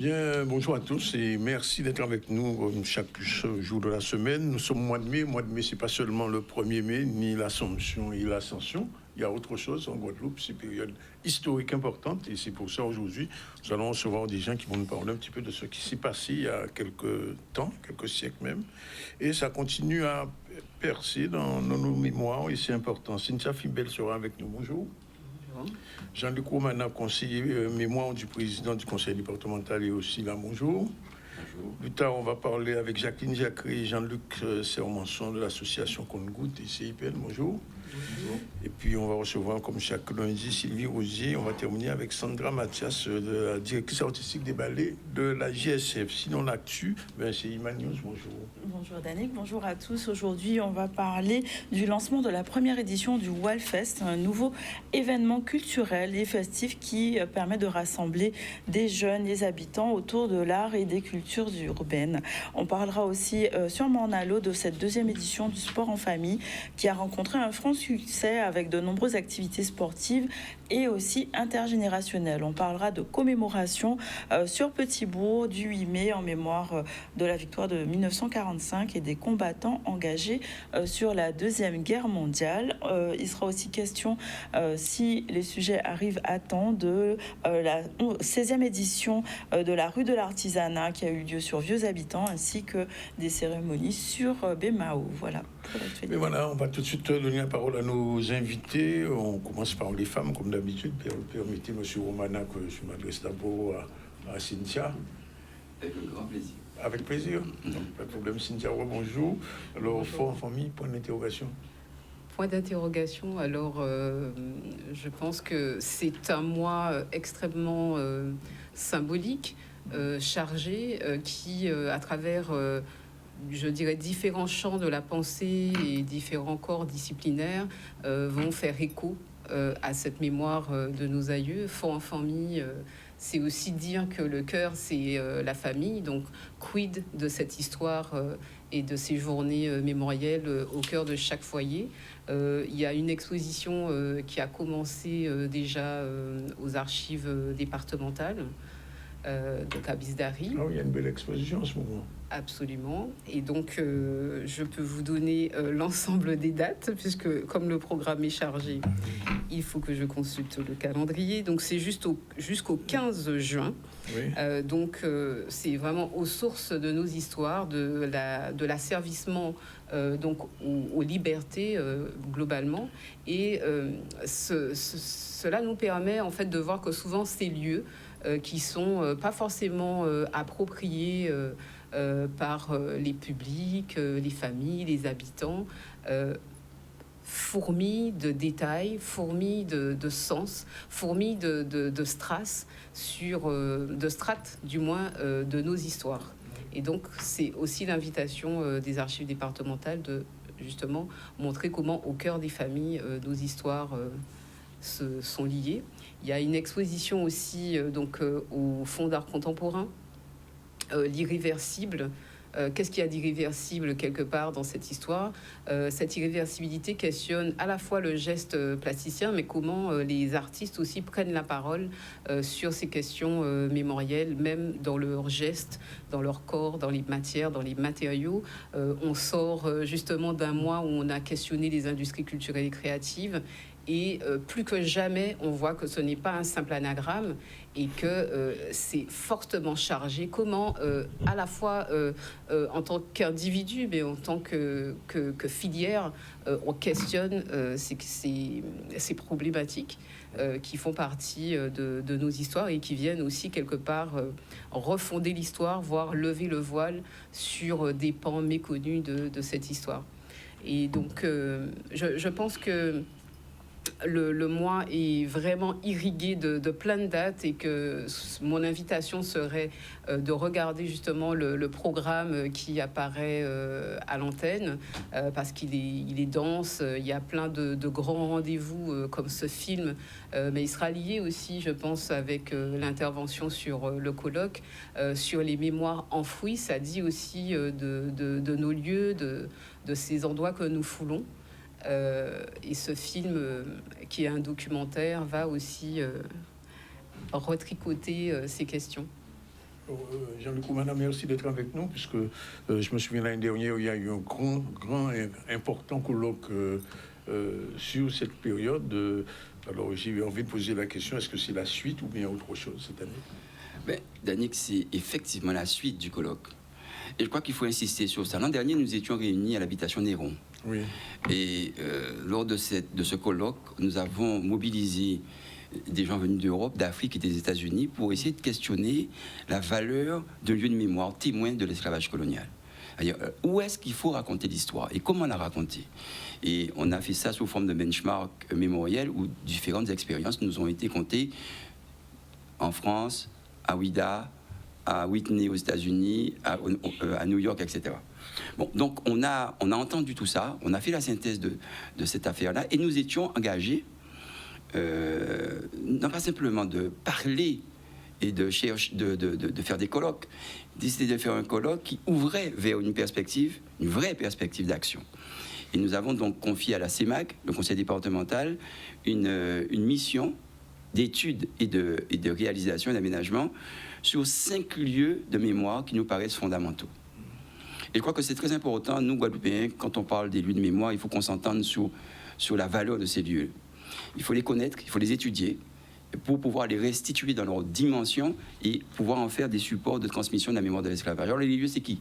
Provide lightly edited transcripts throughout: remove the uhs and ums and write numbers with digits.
Bien, bonjour à tous et merci d'être avec nous chaque jour de la semaine. Nous sommes au mois de mai. Le mois de mai, c'est pas seulement le 1er mai, ni l'Assomption et l'Ascension. Il y a autre chose en Guadeloupe, c'est une période historique importante et c'est pour ça aujourd'hui, nous allons recevoir des gens qui vont nous parler un petit peu de ce qui s'est passé il y a quelques temps, quelques siècles même. Et ça continue à percer dans nos mémoires et c'est important. Cynthia Fibel sera avec nous. Bonjour. Jean-Luc Romana, conseiller mémoire du président du conseil départemental, et aussi là, bonjour. Bonjour. Plus tard, on va parler avec Jacqueline Jacquet et Jean-Luc Sermonson de l'association Compte-Gouttes et CIPN. Bonjour. Bonjour. Et puis, on va recevoir, comme chaque lundi, Sylvie Rosier. On va terminer avec Sandra Mathias, de la directrice artistique des ballets de la JSF. Sinon, l'actu, c'est Imanius. Bonjour. Bonjour Danick, bonjour à tous. Aujourd'hui, on va parler du lancement de la première édition du Wallfest, un nouveau événement culturel et festif qui permet de rassembler des jeunes, des habitants autour de l'art et des cultures urbaines. On parlera aussi sur Mornalo de cette deuxième édition du sport en famille qui a rencontré un franc succès avec de nombreuses activités sportives et aussi intergénérationnelles. On parlera de commémoration sur Petit-Bourg du 8 mai en mémoire de la victoire de 1945 et des combattants engagés sur la Deuxième Guerre mondiale. Il sera aussi question, si les sujets arrivent à temps, de la 16e édition de la rue de l'artisanat qui a eu lieu sur Vieux Habitants, ainsi que des cérémonies sur Bémao. Voilà. Mais voilà, on va tout de suite donner la parole à nos invités. On commence par les femmes, comme d'habitude. Permettez, M. Romana, que je m'adresse d'abord à Cynthia. Avec un grand plaisir. Avec plaisir. Donc, pas de problème, Cynthia, bonjour. Alors, fort en famille, point d'interrogation. Point d'interrogation. Alors, je pense que c'est un mois extrêmement symbolique, chargé, qui, à travers... je dirais, différents champs de la pensée et différents corps disciplinaires vont faire écho à cette mémoire de nos aïeux. Fort en famille, c'est aussi dire que le cœur, c'est la famille. Donc, quid de cette histoire et de ces journées mémorielles au cœur de chaque foyer. Il y a une exposition qui a commencé déjà aux archives départementales. Donc à Bisdari. Ah oui, il y a une belle exposition en ce moment. Absolument. Et donc, je peux vous donner l'ensemble des dates, puisque comme le programme est chargé, il faut que je consulte le calendrier. Donc, c'est jusqu'au 15 juin. Oui. Donc, c'est vraiment aux sources de nos histoires, de l'asservissement donc aux libertés globalement. Et cela nous permet en fait de voir que souvent ces lieux qui sont pas forcément appropriés par les publics, les familles, les habitants, fourmis de détails, fourmis de sens, fourmis de strass de strates du moins de nos histoires. Et donc c'est aussi l'invitation des archives départementales de justement montrer comment au cœur des familles nos histoires sont liées. Il y a une exposition aussi donc au Fonds d'art contemporain, l'irréversible. Qu'est-ce qu'il y a d'irréversible quelque part dans cette histoire? Cette irréversibilité questionne à la fois le geste plasticien, mais comment les artistes aussi prennent la parole sur ces questions mémorielles, même dans leurs gestes, dans leur corps, dans les matières, dans les matériaux. On sort justement d'un mois où on a questionné les industries culturelles et créatives. Et plus que jamais, on voit que ce n'est pas un simple anagramme et que c'est fortement chargé. Comment, à la fois en tant qu'individu, mais en tant que filière, on questionne ces problématiques qui font partie de nos histoires et qui viennent aussi quelque part refonder l'histoire, voire lever le voile sur des pans méconnus de cette histoire. Et donc, je pense que le mois est vraiment irrigué de plein de dates et que mon invitation serait de regarder justement le programme qui apparaît à l'antenne parce qu'il est dense, il y a plein de grands rendez-vous comme ce film, mais il sera lié aussi, je pense, avec l'intervention sur le colloque, sur les mémoires enfouies. Ça dit aussi de nos lieux, de ces endroits que nous foulons. Et ce film, qui est un documentaire, va aussi retricoter ces questions. Jean-Luc Oumana, merci d'être avec nous, puisque je me souviens l'année dernière, il y a eu un grand et important colloque sur cette période. Alors j'ai eu envie de poser la question, est-ce que c'est la suite ou bien autre chose cette année? Danick, c'est effectivement la suite du colloque. Et je crois qu'il faut insister sur ça. L'an dernier, nous étions réunis à l'habitation Néron. Oui. Et lors de ce colloque, nous avons mobilisé des gens venus d'Europe, d'Afrique et des États-Unis pour essayer de questionner la valeur d'un lieu de mémoire témoin de l'esclavage colonial. C'est-à-dire, où est-ce qu'il faut raconter l'histoire et comment la raconter? Et on a fait ça sous forme de benchmark mémoriel où différentes expériences nous ont été contées en France, à Ouida, à Whitney aux États-Unis, à New York, etc. Bon, donc on a entendu tout ça, on a fait la synthèse de cette affaire-là et nous étions engagés non pas simplement de parler et de faire des colloques, décider de faire un colloque qui ouvrait vers une vraie perspective d'action. Et nous avons donc confié à la CEMAC, le conseil départemental, une mission d'études et de réalisation et d'aménagement sur 5 lieux de mémoire qui nous paraissent fondamentaux. Et je crois que c'est très important, nous, Guadeloupéens, quand on parle des lieux de mémoire, il faut qu'on s'entende sur la valeur de ces lieux. Il faut les connaître, il faut les étudier pour pouvoir les restituer dans leur dimension et pouvoir en faire des supports de transmission de la mémoire de l'esclavage. Alors les lieux, c'est qui?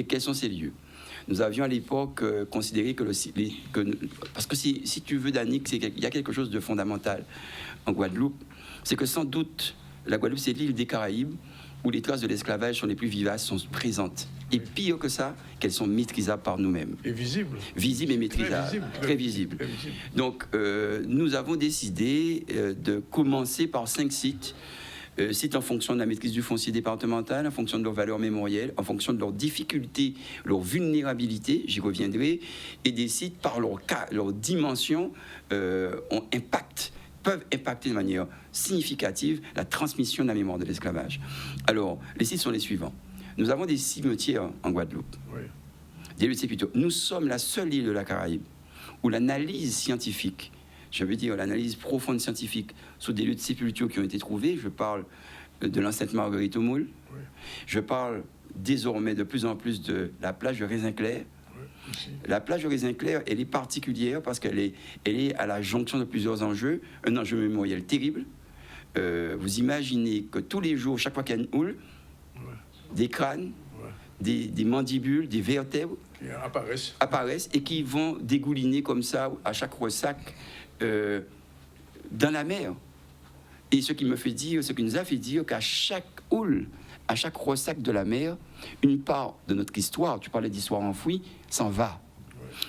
Quels sont ces lieux? Nous avions à l'époque considéré parce que si tu veux, Danick, il y a quelque chose de fondamental en Guadeloupe, c'est que sans doute la Guadeloupe, c'est l'île des Caraïbes où les traces de l'esclavage sont les plus vivaces, sont présentes. Et pire que ça, qu'elles sont maîtrisables par nous-mêmes. Et visibles. Visibles et maîtrisables. Très visibles. Donc, nous avons décidé de commencer par 5 sites. Sites en fonction de la maîtrise du foncier départemental, en fonction de leurs valeurs mémorielles, en fonction de leurs difficultés, leur vulnérabilité, j'y reviendrai, et des sites par leur dimension peuvent impacter de manière significative la transmission de la mémoire de l'esclavage. Alors, les sites sont les suivants. Nous avons des cimetières en Guadeloupe. Oui. Des lieux de sépulture. Nous sommes la seule île de la Caraïbe où l'analyse scientifique, je veux dire l'analyse profonde scientifique sur des lieux de sépulture qui ont été trouvés, je parle de l'enceinte Marguerite au Moule, oui. Je parle désormais de plus en plus de la plage de Raisin-Clair. La plage de Raisin-Clair, elle est particulière parce qu'elle est à la jonction de plusieurs enjeux. Un enjeu mémoriel terrible. Vous imaginez que tous les jours, chaque fois qu'il y a une houle, des crânes, des mandibules, des vertèbres apparaissent et qui vont dégouliner comme ça à chaque ressac dans la mer. Et ce qui nous a fait dire qu'à chaque houle, à chaque ressac de la mer, une part de notre histoire, tu parlais d'histoire enfouie, s'en va.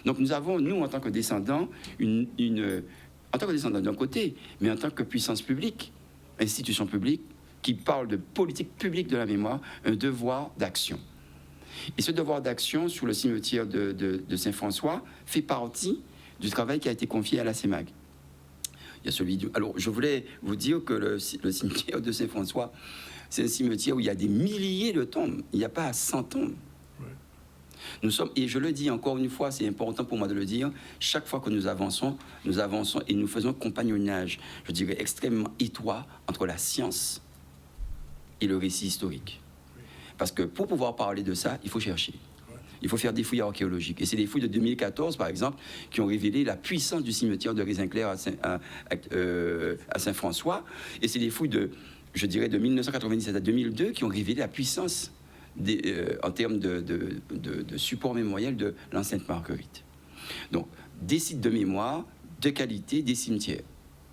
Donc nous avons, nous, en tant que descendants, en tant que descendants d'un côté, mais en tant que puissance publique, institution publique, qui parle de politique publique de la mémoire, un devoir d'action. Et ce devoir d'action sur le cimetière de Saint-François fait partie du travail qui a été confié à la CEMAG. Il y a celui Alors, je voulais vous dire que le cimetière de Saint-François, c'est un cimetière où il y a des milliers de tombes. Il n'y a pas 100 tombes. Ouais. Nous sommes, et je le dis encore une fois, c'est important pour moi de le dire, chaque fois que nous avançons et nous faisons compagnonnage, je dirais, extrêmement étroit entre la science et le récit historique. Oui. Parce que pour pouvoir parler de ça, il faut chercher. Ouais. Il faut faire des fouilles archéologiques. Et c'est des fouilles de 2014, par exemple, qui ont révélé la puissance du cimetière de Raisin-Clair à Saint-François. Et c'est des fouilles de 1997 à 2002 qui ont révélé la puissance en termes de support mémoriel de l'enceinte Marguerite. Donc, des sites de mémoire, de qualité, des cimetières.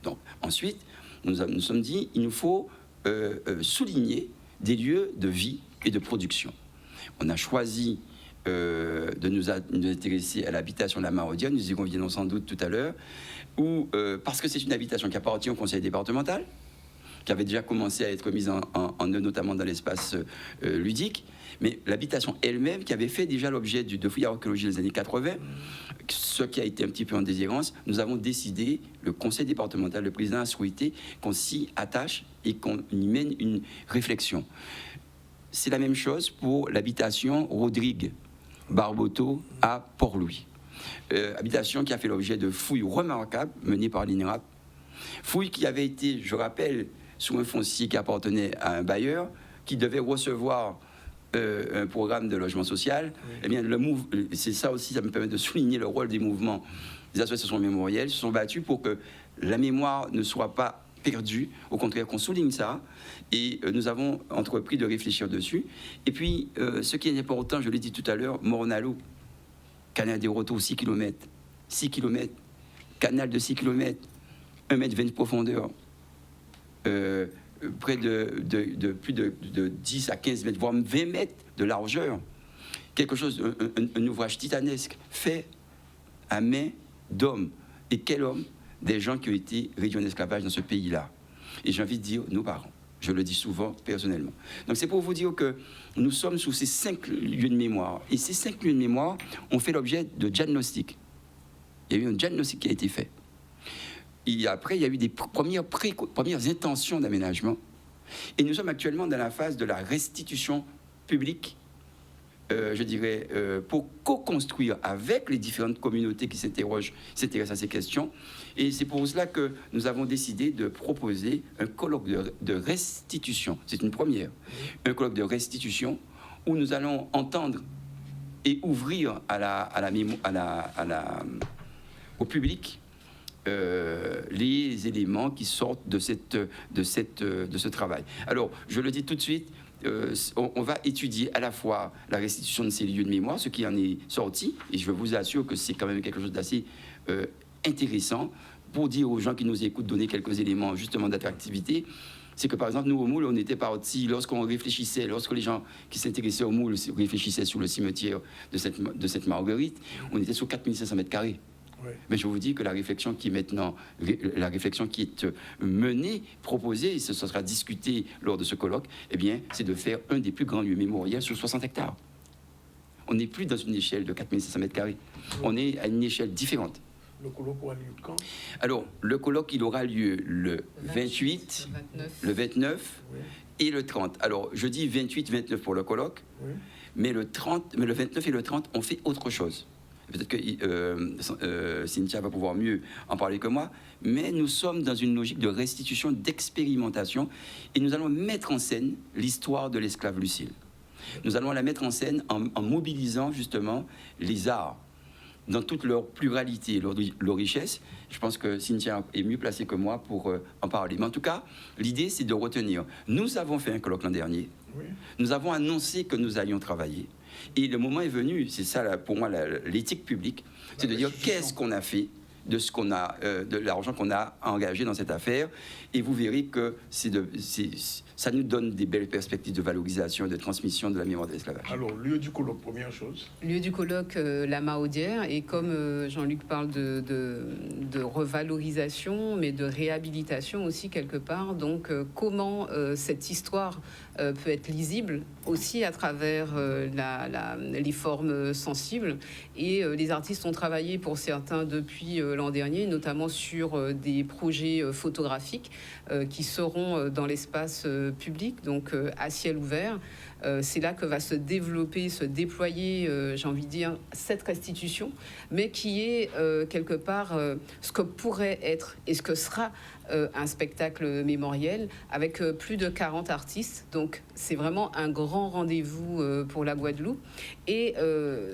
Donc, ensuite, nous sommes dit, il nous faut souligner des lieux de vie et de production. On a choisi de nous intéresser à l'habitation de la Maraudière, nous y reviendrons sans doute tout à l'heure, parce que c'est une habitation qui appartient au conseil départemental, qui avait déjà commencé à être mise en œuvre, notamment dans l'espace ludique, mais l'habitation elle-même, qui avait fait déjà l'objet de fouilles archéologiques des années 80, ce qui a été un petit peu en déshérence, nous avons décidé, le conseil départemental, le président a souhaité qu'on s'y attache et qu'on y mène une réflexion. C'est la même chose pour l'habitation Rodrigue Barboteau à Port-Louis. Habitation qui a fait l'objet de fouilles remarquables menées par l'INRAP. Fouilles qui avaient été, je rappelle, sur un foncier qui appartenait à un bailleur, qui devait recevoir un programme de logement social, eh bien, c'est ça aussi, ça me permet de souligner le rôle des mouvements, des associations mémorielles, se sont battus pour que la mémoire ne soit pas perdue, au contraire qu'on souligne ça, et nous avons entrepris de réfléchir dessus. Et puis, ce qui est important, je l'ai dit tout à l'heure, Mornalo, canal des Rotos, 6 km, 6 km, canal de 6 km, 1,20 m de profondeur, près de plus de 10 à 15 mètres, voire 20 mètres de largeur. Quelque chose, un ouvrage titanesque, fait à main d'hommes. Et quel homme? Des gens qui ont été réduits en esclavage dans ce pays-là. Et j'ai envie de dire, nos parents. Je le dis souvent personnellement. Donc c'est pour vous dire que nous sommes sous ces 5 lieux de mémoire. Et ces 5 lieux de mémoire ont fait l'objet de diagnostics. Il y a eu un diagnostic qui a été fait. Et après, il y a eu des premières intentions d'aménagement. Et nous sommes actuellement dans la phase de la restitution publique, je dirais, pour co-construire avec les différentes communautés qui s'intéressent à ces questions. Et c'est pour cela que nous avons décidé de proposer un colloque de restitution. C'est une première. Un colloque de restitution où nous allons entendre et ouvrir au public les éléments qui sortent de ce travail. Alors, je le dis tout de suite, on va étudier à la fois la restitution de ces lieux de mémoire, ce qui en est sorti, et je vous assure que c'est quand même quelque chose d'assez intéressant pour dire aux gens qui nous écoutent, donner quelques éléments justement d'attractivité. C'est que par exemple, nous au Moule, on était partis, lorsque les gens qui s'intéressaient au Moule réfléchissaient sur le cimetière de cette Marguerite, on était sur 4500 mètres carrés. Ouais. Mais je vous dis que la réflexion qui est menée, proposée, et ce sera discuté lors de ce colloque, eh bien, c'est de faire un des plus grands lieux mémoriels sur 60 hectares. On n'est plus dans une échelle de 4500 mètres carrés. Ouais. On est à une échelle différente. Le colloque aura lieu quand? Alors, le colloque, il aura lieu le 28, le 29 oui. Et le 30. Alors, je dis 28-29 pour le colloque, oui. mais le 29 et le 30, on fait autre chose. Peut-être que Cynthia va pouvoir mieux en parler que moi, mais nous sommes dans une logique de restitution, d'expérimentation, et nous allons mettre en scène l'histoire de l'esclave Lucile. Nous allons la mettre en scène en mobilisant justement les arts dans toute leur pluralité, leur richesse. Je pense que Cynthia est mieux placée que moi pour en parler. Mais en tout cas, l'idée, c'est de retenir. Nous avons fait un colloque l'an dernier. Oui. Nous avons annoncé que nous allions travailler. Et le moment est venu, c'est ça pour moi l'éthique publique, c'est de dire qu'est-ce qu'on a fait de ce qu'on a, de l'argent qu'on a engagé dans cette affaire. Et vous verrez que ça nous donne des belles perspectives de valorisation et de transmission de la mémoire de l'esclavage. Alors, lieu du colloque, première chose. Lieu du colloque, la Mahaudière. Et comme Jean-Luc parle de revalorisation, mais de réhabilitation aussi quelque part. Donc, comment cette histoire peut être lisible aussi à travers les formes sensibles. Et les artistes ont travaillé pour certains depuis l'an dernier, notamment sur des projets photographiques qui seront dans l'espace public, donc à ciel ouvert. C'est là que va se développer, se déployer, j'ai envie de dire, cette restitution, mais qui est quelque part ce que pourrait être et ce que sera un spectacle mémoriel avec plus de 40 artistes. Donc c'est vraiment un grand rendez-vous pour la Guadeloupe. Et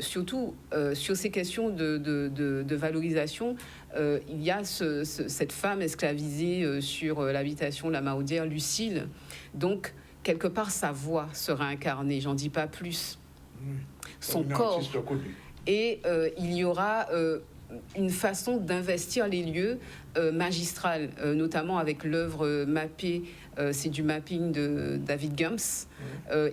surtout, sur ces questions de valorisation, il y a cette femme esclavisée sur l'habitation de la Mahaudière, Lucile. Donc, quelque part, sa voix sera incarnée, j'en dis pas plus. Son corps. Et il y aura une façon d'investir les lieux magistrales, notamment avec l'œuvre mappée, c'est du mapping de David Gumps.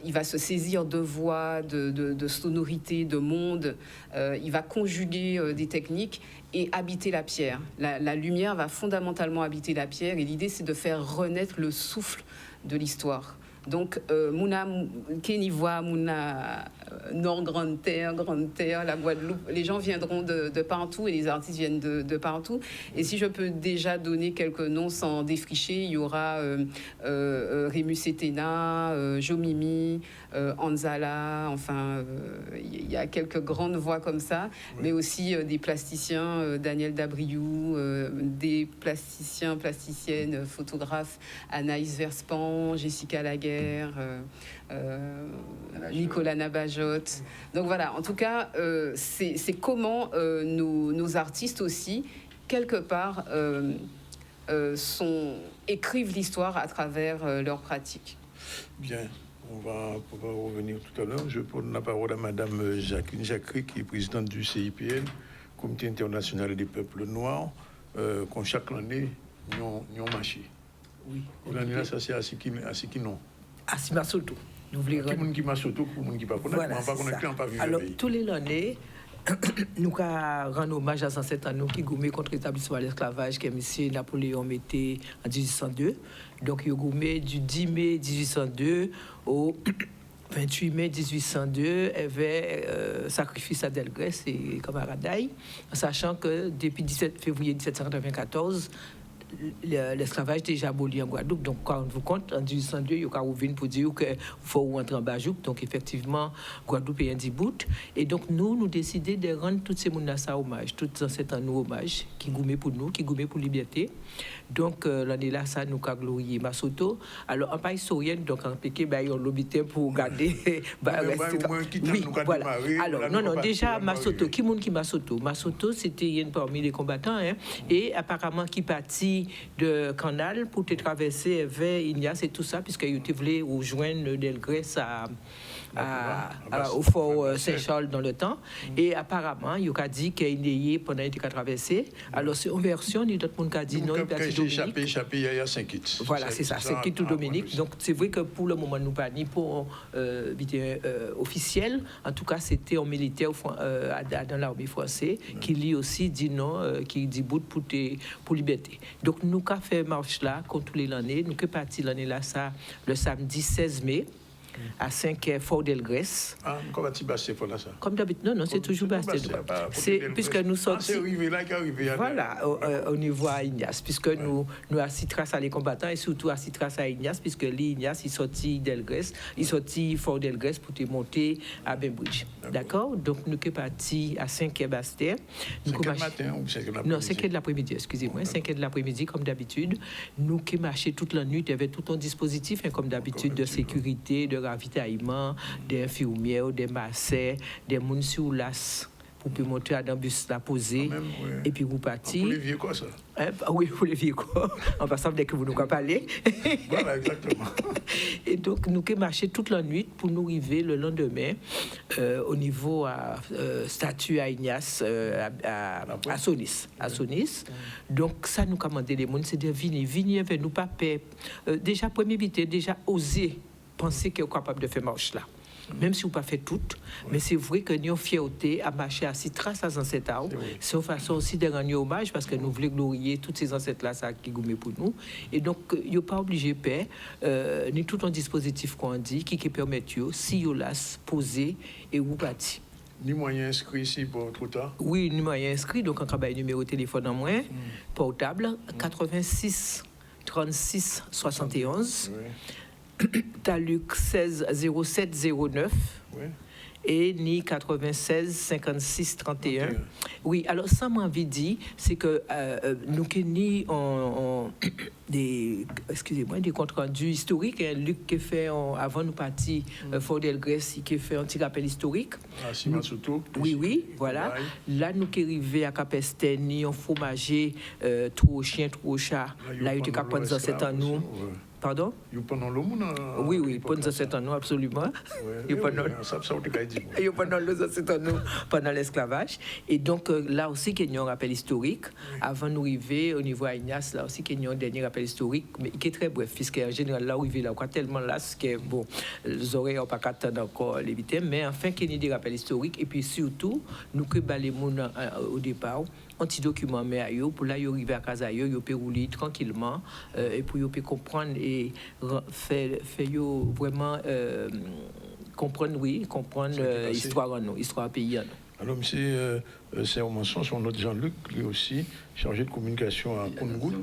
Il va se saisir de voix, de sonorités, de monde. Il va conjuguer des techniques et habiter la pierre. La lumière va fondamentalement habiter la pierre, et l'idée, c'est de faire renaître le souffle de l'histoire. Donc, Mouna, Kénivois, Mouna, Nord, Grande Terre, la Guadeloupe, les gens viendront de partout et les artistes viennent de partout. Et si je peux déjà donner quelques noms sans défricher, il y aura Rémus Etena, Jomimi, Anzala, enfin, il y a quelques grandes voix comme ça, oui. Mais aussi des plasticiens, Daniel Dabriou, des plasticiennes, photographes, Anaïs Verspan, Jessica Laguerre, Pierre, Nicolas Nabajot. Donc voilà, en tout cas, c'est comment nos artistes aussi, quelque part, écrivent l'histoire à travers leurs pratiques. Bien, on va revenir tout à l'heure. Je donne la parole à Madame Jacqueline Jacquerie, qui est présidente du CIPN, Comité international des peuples noirs, qu'on chaque année, nous marché. Oui. L'année là, ça c'est à ce qui non. À Simasoto. Nous voulons qui m'a surtout pour les gens qui ne pas connaître. Alors, tous les années, nous rendons hommage à cet anneau qui gommé contre l'établissement de l'esclavage que M. Napoléon mettait en 1802. Donc, il a gommé du 10 mai 1802 au 28 mai 1802, avait sacrifice à Delgrès et Camaradaï, sachant que depuis 17 février 1794, l'esclavage déjà aboli en Guadeloupe. Donc, quand on vous compte, en 1802, il y a ouvert pour dire qu'il faut rentrer en Bajouk. Donc, effectivement, Guadeloupe est un dibout. Et donc, nous décidons de rendre tous ces gens ça hommage, tous ces ancêtres nous hommage, qui goumaient pour nous, qui goumaient pour la liberté. Donc, l'année là, ça nous a glorifié Masoto. Alors, en pas historienne, donc, en piqué, on l'obité pour garder. Oui, voilà. Alors, non, déjà, Masoto, qui monde qui Masoto? Masoto, c'était une parmi les combattants, hein, et apparemment, qui partit de Canal pour te traverser vers Ignace et tout ça, puisqu'il voulait rejoindre Delgrès au fort Saint-Charles dans le temps. Et apparemment, il a dit qu'il y a pendant qu'il a traversé. Alors, c'est une version, il y a d'autres qui a dit non, il a échappé, il y a 5 kits. Voilà, c'est ça, 5 kits ou Dominique. Donc, c'est vrai que pour le moment, nous pas ni pour officiel. En tout cas, c'était un militaire dans l'armée française qui lui aussi dit non, qui dit bout pour liberté. Donc, nous avons fait marche là, comme tous les années. Nous sommes partis l'année là, ça, le samedi 16 mai. À 5 Fort Delgrès. Ah, comment tu basses pour ça? Comme d'habitude, non, c'est toujours basé. C'est puisque nous sortis. C'est arrivé là qui arrivé. Voilà, au niveau à Ignace, puisque nous assis trace à les combattants et surtout assis trace à Ignace, puisque l'Ignace, il sortit Delgrès, il sortit Fort Delgrès pour te monter à Bainbridge. D'accord? Donc, nous sommes partis à 5 Bastère. 5 du matin ou 5 de l'après-midi? Non, 5 de l'après-midi, excusez-moi. 5 de l'après-midi, comme d'habitude. Nous qui marché toute la nuit, il y avait tout un dispositif, comme d'habitude, de sécurité, de ravitaillement, des infirmières, des masseurs, des gens sur l'as pour monter à bus la poser et puis vous partir. Pour les vieux quoi ça? Oui, pour les vieux quoi. En passant dès que vous nous parlez. Voilà, exactement. Et donc nous avons marché toute la nuit pour nous arriver le lendemain au niveau à statue à Ignace à Sonis. Donc ça nous commandait les gens, c'est de venir avec nous pas peur. Déjà premier bité, déjà oser penser qu'on est capable de faire marche là. Même si on pas fait tout, mais c'est vrai que nous avons fierté à marcher à six traces à ancêtres. C'est une façon aussi de rendre hommage parce que nous voulons glorifier tous ces ancêtres-là qui gomment pour nous. Et donc, il n'y a pas obligé de faire, ni tout un dispositif qu'on dit qui permet, si vous laissez poser et vous partir. Ni moyen inscrit ici pour trop tard? Oui, ni moyen inscrit. Donc, on travaille numéro de téléphone en moins, portable, 86 36 71. Taluc 16 07 09 et ni 96 56 31. Oui, alors ça m'a envie de dire, c'est que nous qui ni des comptes rendus historiques. Luc qui fait avant nous partir Fort Delgrès, qui fait un petit rappel historique. Ah, Simasoto. Oui, voilà. Là nous qui arrivons à Capesteni, on fromager trop chien, trop chat. Là il y a capable de cette en nous. Pardon? Pendant le monde. Oui, pendant cet an, absolument. Pendant l'esclavage. Et donc, là aussi, il y a un rappel historique. Avant de nous arriver au niveau à Ignace, là aussi, il y a un dernier rappel historique, mais qui est très bref, puisqu'en général, là où il est là, tellement là, que bon, les oreilles n'ont pas attendre encore l'éviter, mais enfin, il y a des rappels historiques. Et puis surtout, nous que les gens au départ, un petit document mais pour là arriver à casa yo peut rouler tranquillement et pour yo peut comprendre et faire vraiment comprendre l'histoire en nous, histoire pays en nous. Alors monsieur Serge Manson, son autre Jean-Luc lui aussi chargé de communication à Congout.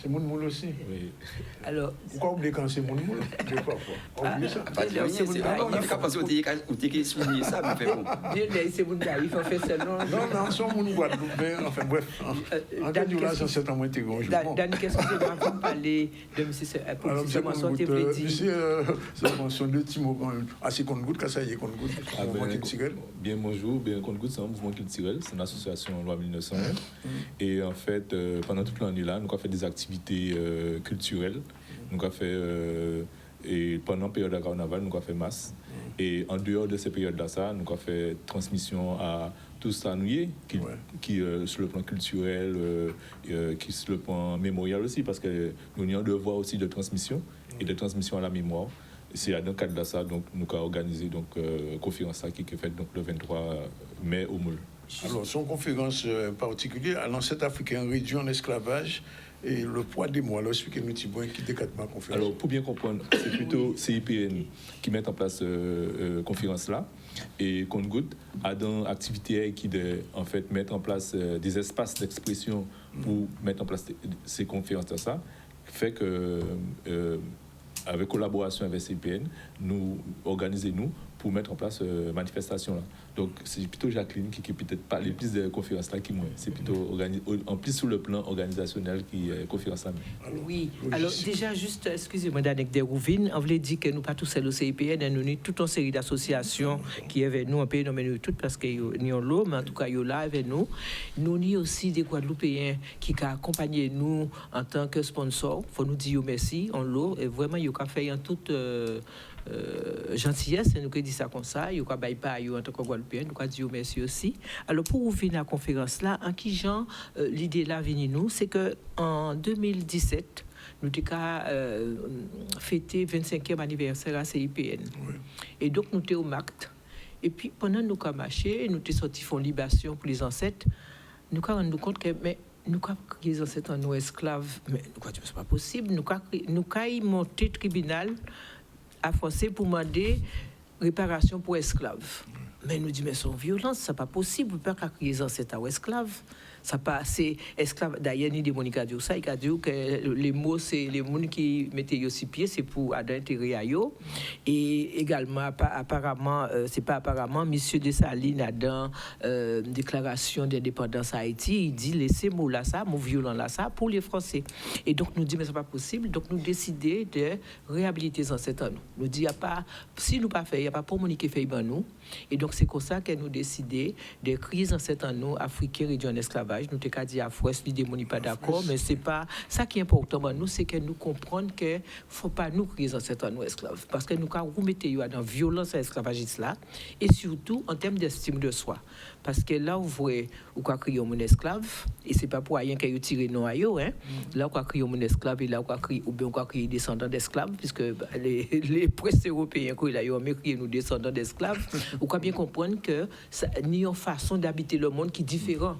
C'est mon moule aussi. Oui. Alors, Pourquoi oublier quand c'est mon moule? On oublie ça. Pas de rien, c'est on a qu'à penser au TK souligner ça, mais fait bon. c'est mon gars, il faut faire ça, non? Non, c'est mon Guadeloupe. Enfin bref. En cas de là, c'est certainement intégrant. Dani, qu'est-ce que vous avez parlé de M. Semençon Tevledi? Monsieur Semençon de Timo, assez qu'on goûte, quand ça y est, qu'on goûte. Bien bonjour, bien qu'on goûte, c'est un mouvement culturel, c'est une association loi 1901. Et en fait, pendant toute l'année là, nous avons fait des activités culturelles. Nous avons fait, et pendant la période de carnaval, nous avons fait masse. Et en dehors de ces périodes-là, nous avons fait transmission à tous ça qui sur le plan culturel, qui sur le plan mémorial aussi, parce que nous avons un devoir aussi de transmission et de transmission à la mémoire. C'est dans le cadre de ça, donc nous avons organisé donc conférence qui est faite donc le 23 mai au Moule. Alors, son conférence particulière à l'ancêtre africain réduit en esclavage et le poids des mois. Alors, expliquez-nous qui décate ma conférence. Alors, pour bien comprendre, c'est plutôt CIPN qui met en place conférence là. Et Compte-Gouttes a dans activité qui en fait mettre en place des espaces d'expression pour mettre en place ces conférences de ça, fait que avec collaboration avec CIPN, nous organisons pour mettre en place manifestation là. Donc c'est plutôt Jacqueline qui peut-être parler plus de conférences là qui moi. C'est plutôt en plus sur le plan organisationnel qui est conférence là. Oui. Alors déjà juste excusez-moi d'Annick Derouvine, on voulait dire que nous pas tous seuls au CIPN, nous avons toute une série d'associations qui avec nous un pays nommé nous toutes parce que nous en l'eau, mais en tout cas ils là avec nous. Nous avons aussi des Guadeloupéens qui accompagnent nous en tant que sponsors. Faut nous dire merci en l'eau et vraiment ils ont fait en toute gentillesse, nous qui dit ça comme ça, il y a pas en tant que Guadeloupéen, nous qui dit merci aussi. Alors pour ouvrir la conférence là, en qui genre l'idée là vient nous, c'est que en 2017 nous avons fêté 25e anniversaire à CIPN. Oui. Et donc nous étions au MACT. Et puis pendant nous avons marché, nous avons sorti font libation pour les ancêtres, nous avons rendu compte que mais nous avons créé les ancêtres en nos esclaves, mais nous avons dit c'est pas possible, nous avons monté tribunal à forcer pour demander réparation pour esclaves. Mais nous disons, mais c'est une violence, ce n'est pas possible, on ne peut pas créer les ancêtres aux esclaves. Ça pas c'est esclave d'ailleurs ni démonica dit ça il a dit que les mots c'est les gens qui mettaient aussi pied c'est pour d'intérêt à eux et également apparemment c'est pas apparemment monsieur Dessalines a dans déclaration d'indépendance à Haïti il dit laissez mots là ça mots violents là ça pour les Français et donc nous dit mais c'est pas possible donc nous décider de réhabiliter les ancêtres nous dit y a pas si nous pas fait y a pas pour Monique fait ben nous et donc c'est comme ça que nous décider de créer les ancêtres africains réduits en esclavage. Nous t'ai dit à Fouest, l'idée n'est pas d'accord, mais c'est pas ça qui est important pour nous, c'est que nous comprenons que faut pas nous créer ancêtres nous esclaves, parce que nous quand vous mettez dans violence à esclavagiste là, et surtout en termes d'estime de soi, parce que là vous voyez ou quoi créer mon esclave, et c'est pas pour rien qu'il tiré non à eux, hein. Là quoi créer mon esclave et là quoi créer ou bien quoi créer descendants d'esclaves, puisque les princes européens quoi là ils ont créé nous descendants d'esclaves, ou quoi bien comprendre que ça ni une façon d'habiter le monde qui est différent.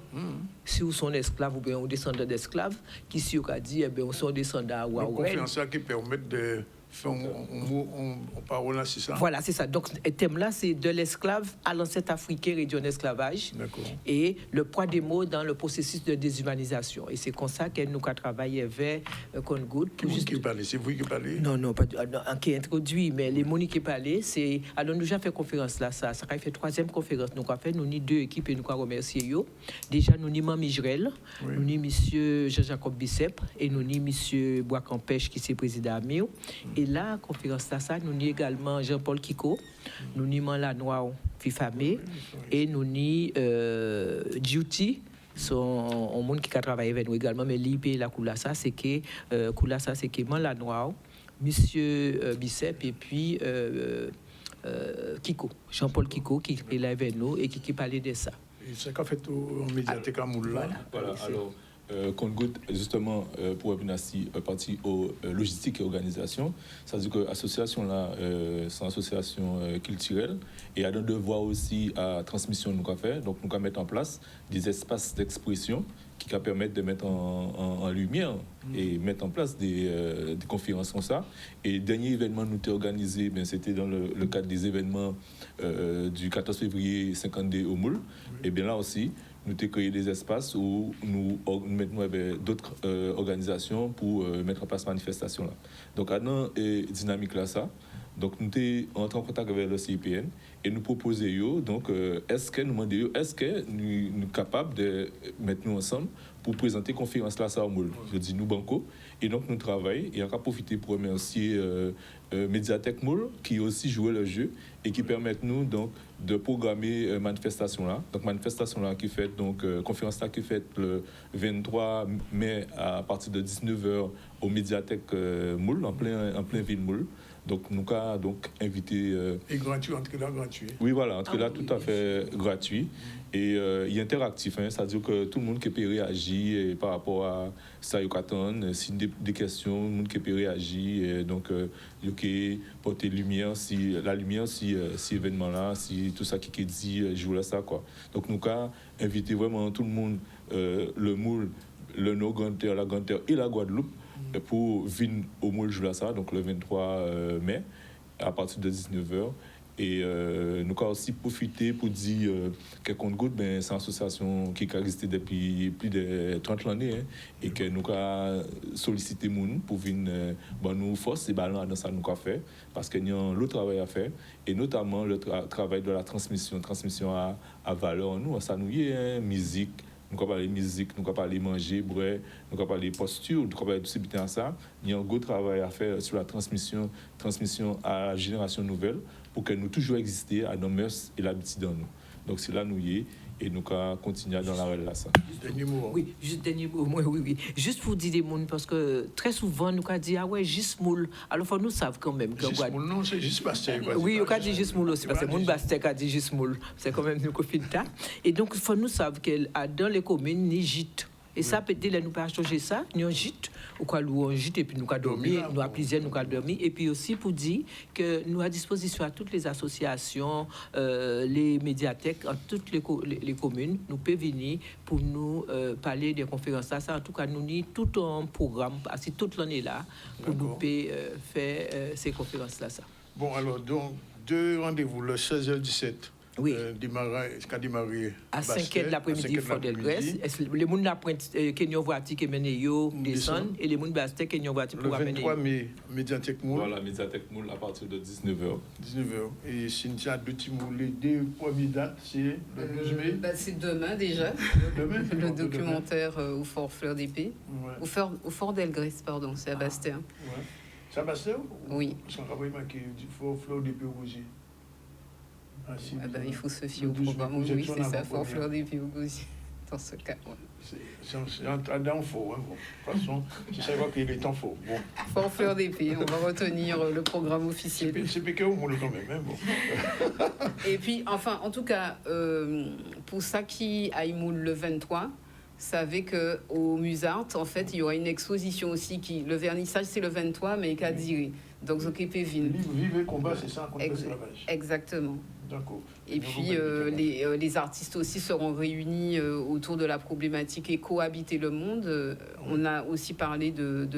Si vous sont esclaves ou bien vous descendants d'esclaves, qui si vous a dit, eh bien, vous sont descendants à Waouh. C'est ça qui permet de faire un parole, c'est ça? Voilà, c'est ça. Donc, le thème là, c'est de l'esclave à l'ancêtre africain réduit en esclavage. D'accord. Et le poids des mots dans le processus de déshumanisation. Et c'est comme ça que nous avons travaillé avec Compte-Gouttes. C'est vous qui parlez? Non, pas qui introduit, mais les mots qui parlent, c'est. Alors, nous avons fait conférence là, ça a fait 3e conférence. Nous avons fait, nous avons 2 équipes et nous avons remercié eux. Déjà, nous avons Mamie Mijrel, oui. Nous avons monsieur Jean-Jacques Bicep et nous avons monsieur Bois-Campèche qui est président à Mio. Et là, conférence là, ça, nous avons également Jean-Paul Kiko, nous avons Lanoir Fifamé et nous avons Duty. Son un monde qui a travaillé avec nous également, mais l'IP la Koulassa, c'est que Koulassa, c'est que Man Lanoir, monsieur Bicep et puis Kiko, Jean-Paul Kiko qui est là avec nous et qui parlait de ça. Et c'est qu'a fait au médiathèque à Moula. Voilà. Alors, Compte-Gouttes, justement, pour une partie aux logistique et organisation, ça veut dire que l'association là, c'est une association culturelle et a un devoir aussi à transmission nous faire. Donc, nous allons mettre en place des espaces d'expression qui permettent de mettre en lumière et mettre en place des conférences comme ça. Et le dernier événement nous avons organisé, c'était dans le cadre des événements du 14 février 52 au Moule. Et bien là aussi, nous avons créé des espaces où nous mettons d'autres organisations pour mettre en place cette manifestation-là. Donc, à dans dynamique là, ça. Donc, nous sommes entrés en contact avec le CIPN et nous proposons, donc, est-ce que nous demandons, est-ce que nous sommes capables de mettre nous ensemble pour présenter la conférence là, ça au Moule. Je dis nous, Banco. Et donc, nous travaillons et on va profiter pour remercier Médiathèque Moule qui aussi joué le jeu et qui permettent nous donc de programmer manifestation là. Donc, manifestation là qui fait, donc, conférence là qui fait le 23 mai à partir de 19h au Médiathèque Moule, en plein ville Moule. Donc, nous avons donc invité. Et gratuit, entrée là, gratuit. Oui, voilà, entrée là, tout à fait gratuit. Et il est interactif, hein, c'est-à-dire que tout le monde qui peut réagir par rapport à ça, il y si des questions, tout le monde qui peut réagir. Et donc, il peut porter la lumière, si événement là, si tout ça qui dit, joue là, ça, quoi. Donc, nous avons invité vraiment tout le monde, le Moule, le Nord-Grande-Terre, la Grande-Terre et la Guadeloupe, pour venir au Moule Joulassa, donc le 23 mai, à partir de 19h. Et nous avons aussi profité pour dire que Compte Goutte, ben, c'est une association qui a existé depuis plus de 30 années, hein, et que nous avons sollicité les gens pour venir nous forcer dans ça nous avons fait, parce qu'il y a le travail à faire, et notamment le travail de la transmission à valeur, nous, ça nous y est, musique. Nous avons parlé de musique, nous avons parlé de manger, boire, nous avons parlé de posture, nous avons parlé de tout ça. Il y a un gros travail à faire sur la transmission à la génération nouvelle pour que nous toujours existions à nos mœurs et l'habitude dans nous. Donc c'est là nous y est et nous allons continuer dans la relation. Dernier mot. Oui, juste dernier mot. Oui. Juste pour dire des mots, parce que très souvent, nous avons dit, ah ouais, juste moule. Alors, il faut nous savoir quand même. Juste moule, non, c'est juste Bastère. Oui, on a dit juste moule aussi, parce que mon Bastère a dit juste moule. C'est quand même nous qui fait ça. Et donc, il faut nous savoir que dans les communes, il y a gîte. Et ça, peut-être, nous pas changer ça, nous un gîte, ou quoi, nous un gîte, et puis nous avons dormi, nous avons plusieurs, nous avons dormi. Et puis aussi pour dire que nous à disposition à toutes les associations, les médiathèques, en toutes les communes, nous pouvons venir pour nous parler des conférences. Ça, en tout cas, nous avons tout un programme, assez toute l'année là, pour nous faire ces conférences-là. Ça. Bon, alors, donc, 2 rendez-vous, le 16h17. Oui. Démarrer à 5h de l'après-midi, Fort Delgrès. Les gens n'apprennent Kenyon Voiti qui mène yo descendent et les gens Bastet Kenyon Voiti pour amener. Le 23 mai, Médiathèque Moule. Voilà, Médiathèque Moule à partir de 19h. 19h. Et Cynthia Dotimou, les 2 premières dates, c'est le 12 mai. C'est demain déjà. Demain, le documentaire au Fort Fleur d'Épée. Ouais. Au Fort Delgrès, pardon, c'est à Bastet. Ouais. C'est à Bastet? Oui. Parce qu'on a marqué Fort Fleur d'Épée au Gosier. Il faut se fier au programme. Oui, c'est ça, Fort Fleur d'Épée au Gosier. Dans ce cas, c'est un temps faux. Hein, bon. De toute façon, je savais pas qu'il est temps faux. Bon. Fort Fleur d'Épée, on va retenir le programme officiel. C'est piqué au moule quand même. Hein, bon. Et puis, enfin, en tout cas, pour ça qui a moule le 23, savez qu'au Musart, en fait, il y aura une exposition aussi. Le vernissage, c'est le 23, mais qui a duré. Donc, Zoképé Ville. Vive combat, c'est ça, contre l'esclavage. Exactement. D'accord. Et puis, les artistes aussi seront réunis autour de la problématique et cohabiter le monde. On a aussi parlé de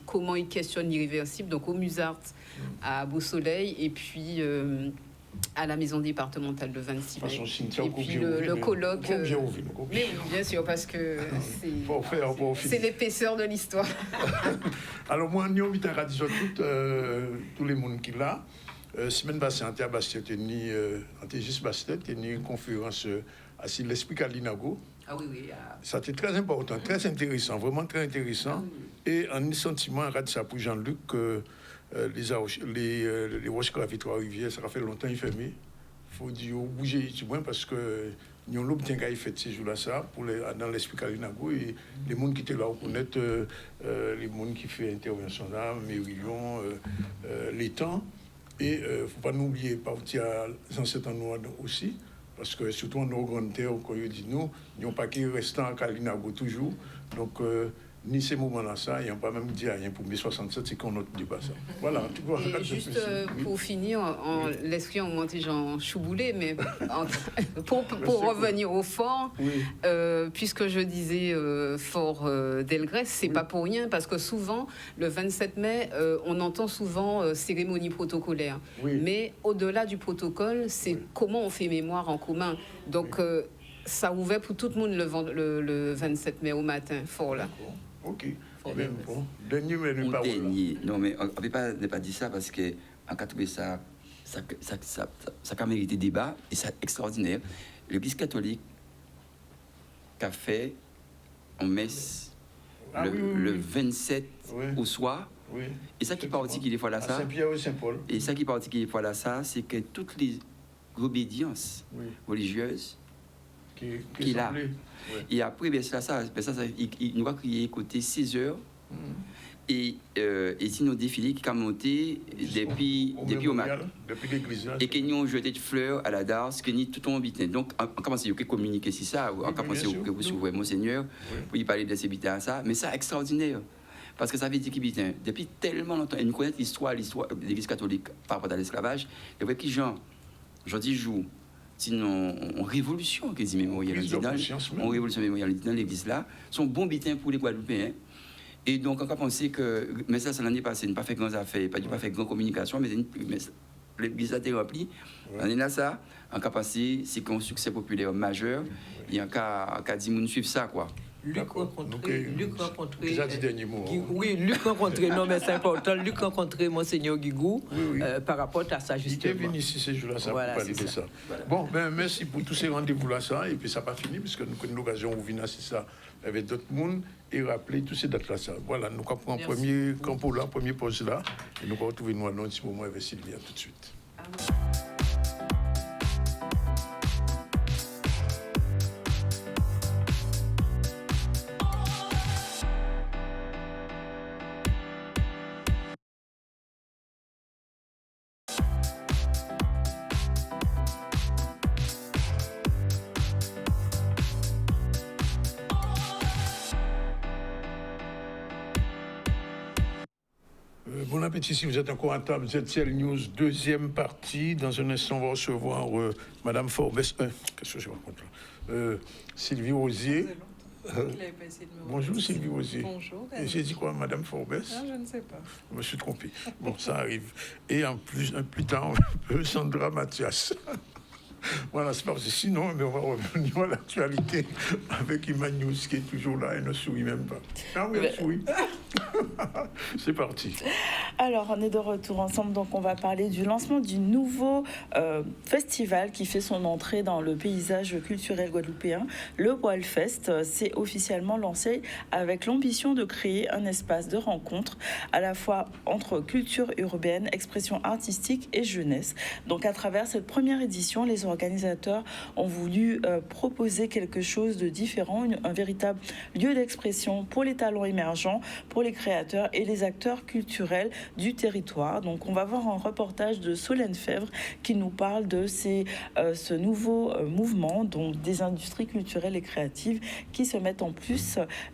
comment ils questionnent l'irréversible, donc au Musart, à Beau Soleil, et puis à la maison départementale de 26 mai. Et puis le colloque. Mais bien sûr, parce que c'est l'épaisseur de l'histoire. Alors, moi, nous invitons à dire tous les monde qui là. Semaine passée, à Bastet, juste Bastet, il y a une conférence à l'Esprit Kalinago. Ah oui. Ça c'était très important, très intéressant, vraiment très intéressant. Et un sentiment à ça pour Jean-Luc que les Roches-Craves et Trois-Rivières, ça fait longtemps qu'ils fermé. Il faut dire bouger parce que nous avons fait ces jours-là ça dans l'Esprit Kalinago et les gens qui étaient là reconnaître les gens qui font intervention là, Mérillon, les temps. Et il ne faut pas nous oublier, partir à ancêtres noirs aussi, parce que surtout en Nord-Grande-Terre, quand ils disent nous n'avons pas qui restant à Kalinago toujours. Donc, ni ces moments-là, ça, il n'y a pas même dit rien pour mai 67, c'est qu'on ne dit pas ça. Voilà, tu vois. Et juste pour finir, l'esprit en monté Jean Chouboulé, mais pour revenir au fort, puisque je disais Fort Delgrès, c'est pas pour rien, parce que souvent, le 27 mai, on entend souvent cérémonie protocolaire. Mais au-delà du protocole, c'est comment on fait mémoire en commun. Donc, Ça ouvert pour tout le monde le 27 mai au matin, fort là. Ok. Bien, bon. Dernier, mais une parole. Dernier. Non, mais on ne peut pas dire ça parce que en cas de ça a mérité débat et c'est extraordinaire. L'Église catholique a fait en messe le 27 au soir. Oui. Et ça qui particulier fois là ça. Saint-Pierre et Saint-Paul. Et ça qui particulier fois là ça, c'est que toutes les obédiences religieuses qui là. Et après, ben, il nous a crié côté 6 heures. Et si nous défilé qui a monté depuis au matin. Depuis l'église. Et que nous avons jeté de fleurs à la DARS, que nous tout en habitant. Donc, on commence à communiquer sur ça, on commence à vous Monseigneur, pour y parler de ces habitants à ça. Mais ça, extraordinaire. Parce que ça veut dire qu'il depuis tellement longtemps, et nous connaissons l'histoire de l'église catholique par rapport à l'esclavage, et voyez qui Jean dis joue. Sinon, en révolution, quasi mémoriale, en révolution mémoriale dans l'église là, sont bons bitins pour les Guadeloupéens. Et donc, on a pensé que, mais ça l'année passée, n'a pas fait grandes affaires, pas fait grande communication, mais l'église a été remplie. L'année là, ça, on a passé, c'est un succès populaire majeur. Il y a un cas dit, suivre ça, quoi. Luc rencontré. Oui, Luc rencontré, non mais c'est important. Luc rencontré Monseigneur Guigou par rapport à ça, justement. Il est venu ici ces jours-là, ça pour parler de ça. Voilà. Bon, ben merci pour tous ces rendez-vous-là, ça. Et puis ça n'a pas fini, puisque nous avons l'occasion de venir assister ça avec d'autres mondes et rappeler tous ces dates-là, ça. Voilà, nous avons pris un premier campo là, premier poste là, et nous allons retrouver nous un petit moment avec Sylvia tout de suite. Bon appétit si vous êtes encore à table. ZCL News, deuxième partie. Dans un instant, on va recevoir Madame Forbes. Qu'est-ce que je raconte là Sylvie Rosier. Bonjour Sylvie Rosier. Bonjour. J'ai dit quoi, Madame Forbes? Je ne sais pas. Je me suis trompé. Bon, ça arrive. Et en plus, tard, Sandra Mathias. Voilà, c'est parti. Sinon, on va revenir à l'actualité avec Emmanuel qui est toujours là et ne sourit même pas. Ah oui, elle sourit. C'est parti. Alors, on est de retour ensemble, donc on va parler du lancement du nouveau festival qui fait son entrée dans le paysage culturel guadeloupéen. Le Wallfest s'est officiellement lancé avec l'ambition de créer un espace de rencontre à la fois entre culture urbaine, expression artistique et jeunesse. Donc, à travers cette première édition, les organisateurs ont voulu proposer quelque chose de différent, un véritable lieu d'expression pour les talents émergents, pour les créateurs et les acteurs culturels du territoire. Donc on va voir un reportage de Solène Fèvre qui nous parle de ce nouveau mouvement, donc des industries culturelles et créatives qui se mettent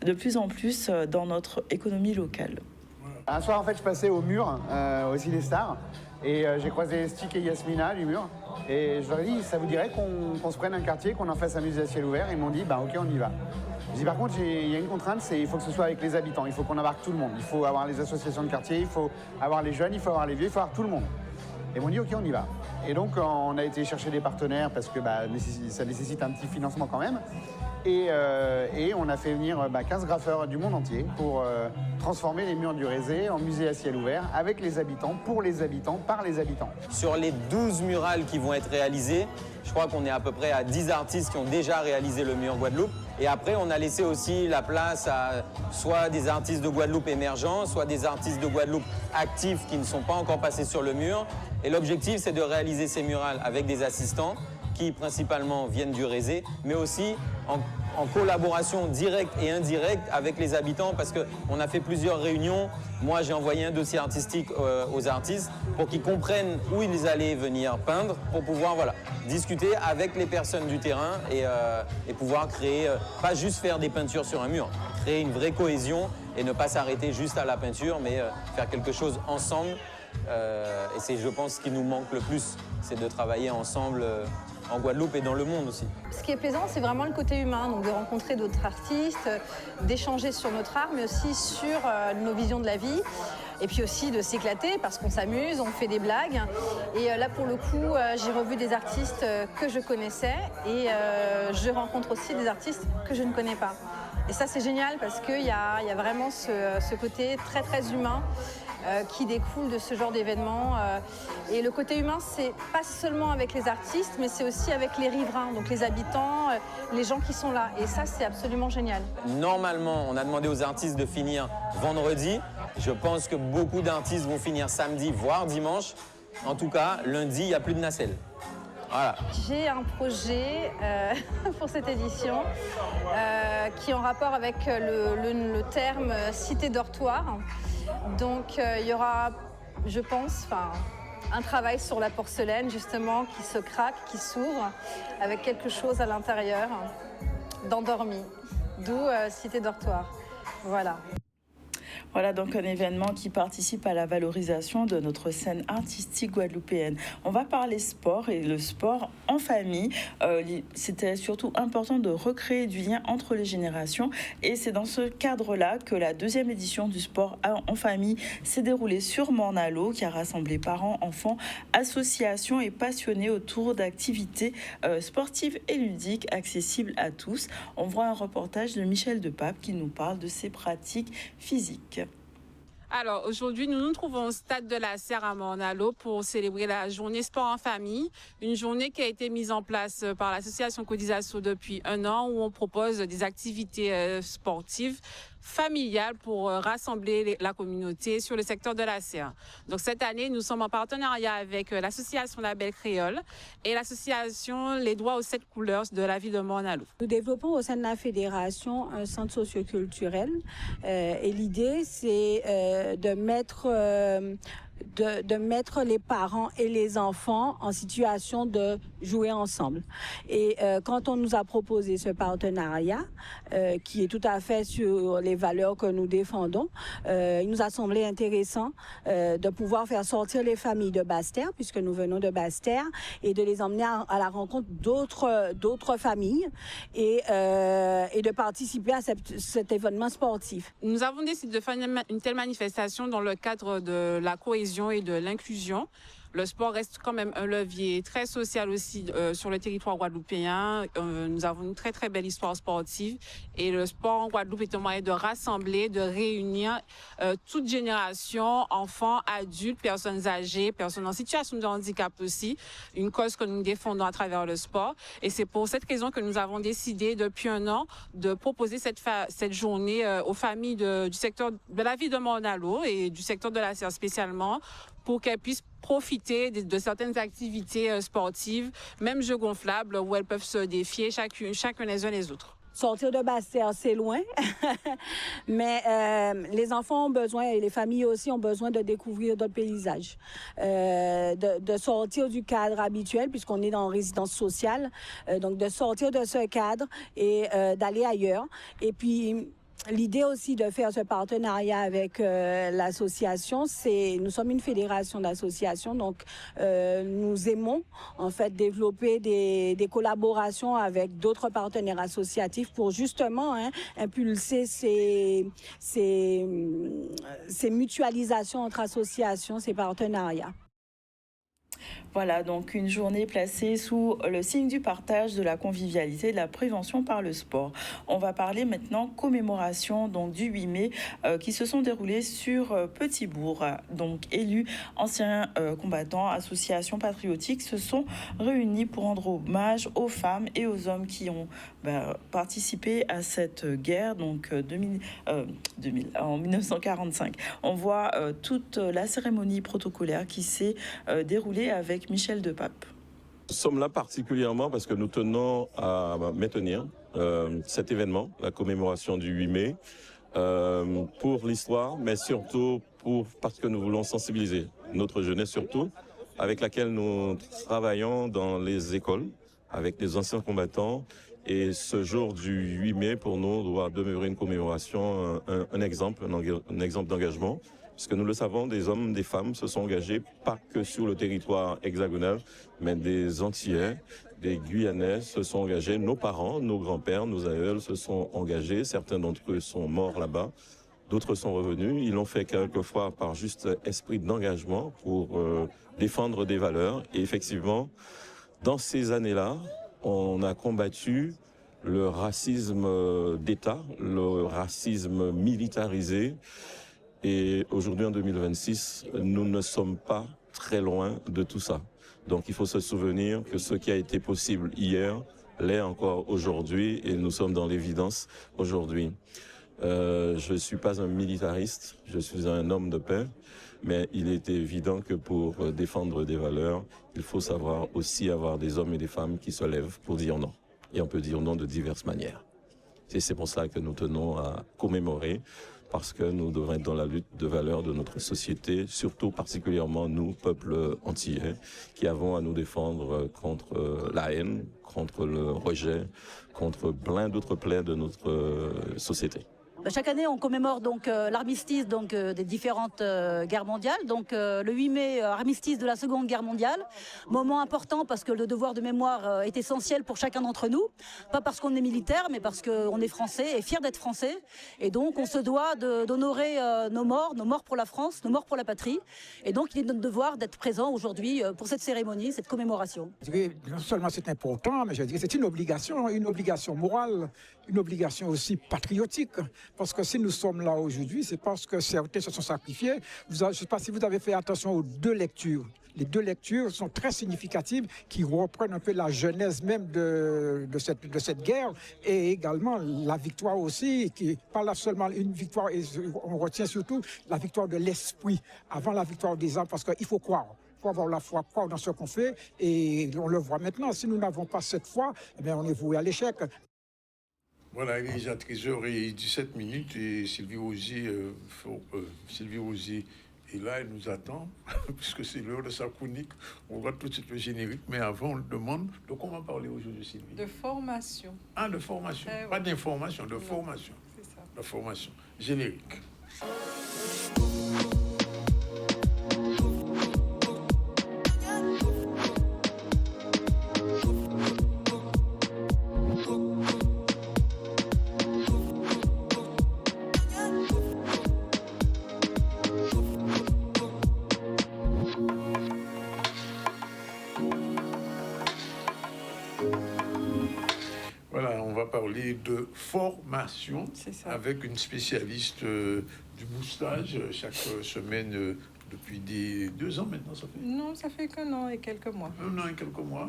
de plus en plus dans notre économie locale. Un soir, en fait, je passais au Mur, au Ciné Star, et j'ai croisé Stick et Yasmina du Mur. Et je leur ai dit, ça vous dirait qu'on se prenne un quartier, qu'on en fasse un musée à ciel ouvert? Ils m'ont dit, bah ok, on y va. Je dis, par contre, il y a une contrainte, c'est il faut que ce soit avec les habitants, il faut qu'on embarque tout le monde. Il faut avoir les associations de quartier, il faut avoir les jeunes, il faut avoir les vieux, il faut avoir tout le monde. Et ils m'ont dit, ok, on y va. Et donc, on a été chercher des partenaires parce que ça nécessite un petit financement quand même. Et on a fait venir 15 graffeurs du monde entier pour transformer les murs du Rézé en musée à ciel ouvert avec les habitants, pour les habitants, par les habitants. Sur les 12 murales qui vont être réalisées, je crois qu'on est à peu près à 10 artistes qui ont déjà réalisé le mur Guadeloupe. Et après, on a laissé aussi la place à soit des artistes de Guadeloupe émergents, soit des artistes de Guadeloupe actifs qui ne sont pas encore passés sur le mur. Et l'objectif, c'est de réaliser ces murales avec des assistants qui principalement viennent du Rézé, mais aussi en collaboration directe et indirecte avec les habitants parce qu'on a fait plusieurs réunions. Moi, j'ai envoyé un dossier artistique aux artistes pour qu'ils comprennent où ils allaient venir peindre pour pouvoir discuter avec les personnes du terrain et pouvoir créer, pas juste faire des peintures sur un mur, créer une vraie cohésion et ne pas s'arrêter juste à la peinture, mais faire quelque chose ensemble. Et c'est, je pense, ce qui nous manque le plus, c'est de travailler ensemble en Guadeloupe et dans le monde aussi. Ce qui est plaisant, c'est vraiment le côté humain, donc de rencontrer d'autres artistes, d'échanger sur notre art, mais aussi sur nos visions de la vie. Et puis aussi de s'éclater parce qu'on s'amuse, on fait des blagues. Et là, pour le coup, j'ai revu des artistes que je connaissais et je rencontre aussi des artistes que je ne connais pas. Et ça, c'est génial parce qu'il y a vraiment ce côté très, très humain qui découle de ce genre d'événement. Et le côté humain, c'est pas seulement avec les artistes, mais c'est aussi avec les riverains, donc les habitants, les gens qui sont là. Et ça, c'est absolument génial. Normalement, on a demandé aux artistes de finir vendredi. Je pense que beaucoup d'artistes vont finir samedi, voire dimanche. En tout cas, lundi, il n'y a plus de nacelle. Voilà. J'ai un projet pour cette édition qui est en rapport avec le terme cité-dortoir. Donc il y aura, je pense, un travail sur la porcelaine justement qui se craque, qui s'ouvre avec quelque chose à l'intérieur d'endormi, d'où cité-dortoir. Voilà. Voilà donc un événement qui participe à la valorisation de notre scène artistique guadeloupéenne. On va parler sport et le sport en famille. C'était surtout important de recréer du lien entre les générations et c'est dans ce cadre-là que la deuxième édition du sport en famille s'est déroulée sur Morne-à-l'Eau qui a rassemblé parents, enfants, associations et passionnés autour d'activités sportives et ludiques accessibles à tous. On voit un reportage de Michel Depape qui nous parle de ses pratiques physiques. Alors, aujourd'hui, nous nous trouvons au stade de la Serre à Morne-à-l'Eau pour célébrer la journée sport en famille. Une journée qui a été mise en place par l'association Codisasso depuis 1 an où on propose des activités sportives familiales pour rassembler la communauté sur le secteur de la Serre. Donc cette année, nous sommes en partenariat avec l'association La Belle Créole et l'association Les Droits aux 7 couleurs de la ville de Morne-à-l'Eau. Nous développons au sein de la fédération un centre socioculturel et l'idée c'est de mettre les parents et les enfants en situation de jouer ensemble. Et quand on nous a proposé ce partenariat, qui est tout à fait sur les valeurs que nous défendons, il nous a semblé intéressant de pouvoir faire sortir les familles de Basse-Terre, puisque nous venons de Basse-Terre, et de les emmener à la rencontre d'autres familles et de participer à cet événement sportif. Nous avons décidé de faire une telle manifestation dans le cadre de la cohésion et de l'inclusion. Le sport reste quand même un levier très social aussi sur le territoire guadeloupéen. Nous avons une très très belle histoire sportive et le sport en Guadeloupe est un moyen de rassembler, de réunir toute génération, enfants, adultes, personnes âgées, personnes en situation de handicap aussi. Une cause que nous défendons à travers le sport. Et c'est pour cette raison que nous avons décidé depuis 1 an de proposer cette journée aux familles du secteur de la ville de Morne-à-l'Eau et du secteur de la Serre spécialement, pour qu'elles puissent profiter de certaines sportives, même jeux gonflables, où elles peuvent se défier chacun les uns les autres. Sortir de Basse-Terre, c'est loin, mais les enfants ont besoin, et les familles aussi ont besoin de découvrir d'autres paysages, de sortir du cadre habituel, puisqu'on est en résidence sociale, donc de sortir de ce cadre et d'aller ailleurs. Et puis, l'idée aussi de faire ce partenariat avec l'association, c'est nous sommes une fédération d'associations, donc nous aimons en fait développer des collaborations avec d'autres partenaires associatifs pour justement impulser ces mutualisations entre associations, ces partenariats. Voilà, donc une journée placée sous le signe du partage, de la convivialité, de la prévention par le sport. On va parler maintenant commémoration donc, du 8 mai qui se sont déroulées sur Petit-Bourg. Donc élus, anciens combattants, associations patriotiques se sont réunis pour rendre hommage aux femmes et aux hommes qui ont participé à cette guerre donc en 1945. On voit toute la cérémonie protocolaire qui s'est déroulée avec Michel Depape. Nous sommes là particulièrement parce que nous tenons à maintenir cet événement, la commémoration du 8 mai, pour l'histoire, mais surtout parce que nous voulons sensibiliser notre jeunesse surtout, avec laquelle nous travaillons dans les écoles, avec les anciens combattants. Et ce jour du 8 mai, pour nous, doit demeurer une commémoration, un exemple d'engagement, Parce que nous le savons, des hommes, des femmes se sont engagés, pas que sur le territoire hexagonal, mais des Antillais, des Guyanais se sont engagés. Nos parents, nos grands-pères, nos aïeuls se sont engagés. Certains d'entre eux sont morts là-bas. D'autres sont revenus. Ils l'ont fait quelquefois par juste esprit d'engagement pour défendre des valeurs. Et effectivement, dans ces années-là, on a combattu le racisme d'État, le racisme militarisé. Et aujourd'hui, en 2026, nous ne sommes pas très loin de tout ça. Donc il faut se souvenir que ce qui a été possible hier l'est encore aujourd'hui et nous sommes dans l'évidence aujourd'hui. Je ne suis pas un militariste, je suis un homme de paix, mais il est évident que pour défendre des valeurs, il faut savoir aussi avoir des hommes et des femmes qui se lèvent pour dire non. Et on peut dire non de diverses manières. Et c'est pour ça que nous tenons à commémorer, parce que nous devons être dans la lutte de valeurs de notre société, surtout particulièrement nous, peuple antillais, qui avons à nous défendre contre la haine, contre le rejet, contre plein d'autres plaies de notre société. Chaque année, on commémore donc l'armistice des différentes guerres mondiales. Donc le 8 mai, armistice de la Seconde Guerre mondiale. Moment important parce que le devoir de mémoire est essentiel pour chacun d'entre nous. Pas parce qu'on est militaire, mais parce qu'on est français et fier d'être français. Et donc on se doit d'honorer nos morts pour la France, nos morts pour la patrie. Et donc il est notre devoir d'être présent aujourd'hui pour cette cérémonie, cette commémoration. Je dirais, non seulement c'est important, mais je dirais c'est une obligation morale, une obligation aussi patriotique. Parce que si nous sommes là aujourd'hui, c'est parce que certains se sont sacrifiés. Je ne sais pas si vous avez fait attention aux deux lectures. Les deux lectures sont très significatives, qui reprennent un peu la genèse même de cette guerre, et également la victoire aussi, qui pas là seulement une victoire, et on retient surtout la victoire de l'esprit, avant la victoire des âmes, parce qu'il faut croire. Il faut avoir la foi, croire dans ce qu'on fait, et on le voit maintenant. Si nous n'avons pas cette foi, eh bien on est voué à l'échec. Voilà, il est déjà 13h17 et Sylvie Rosier est là, elle nous attend, puisque c'est l'heure de sa chronique. On voit tout de suite le générique, mais avant, on le demande. De quoi on va parler aujourd'hui, Sylvie? De formation. Ah, de formation. Pas d'information, de formation. C'est ça. De formation. Générique. Parler de formation avec une spécialiste du boostage chaque semaine depuis 2 ans maintenant, ça fait? Non, ça fait qu'1 an et quelques mois. 1 an et quelques mois.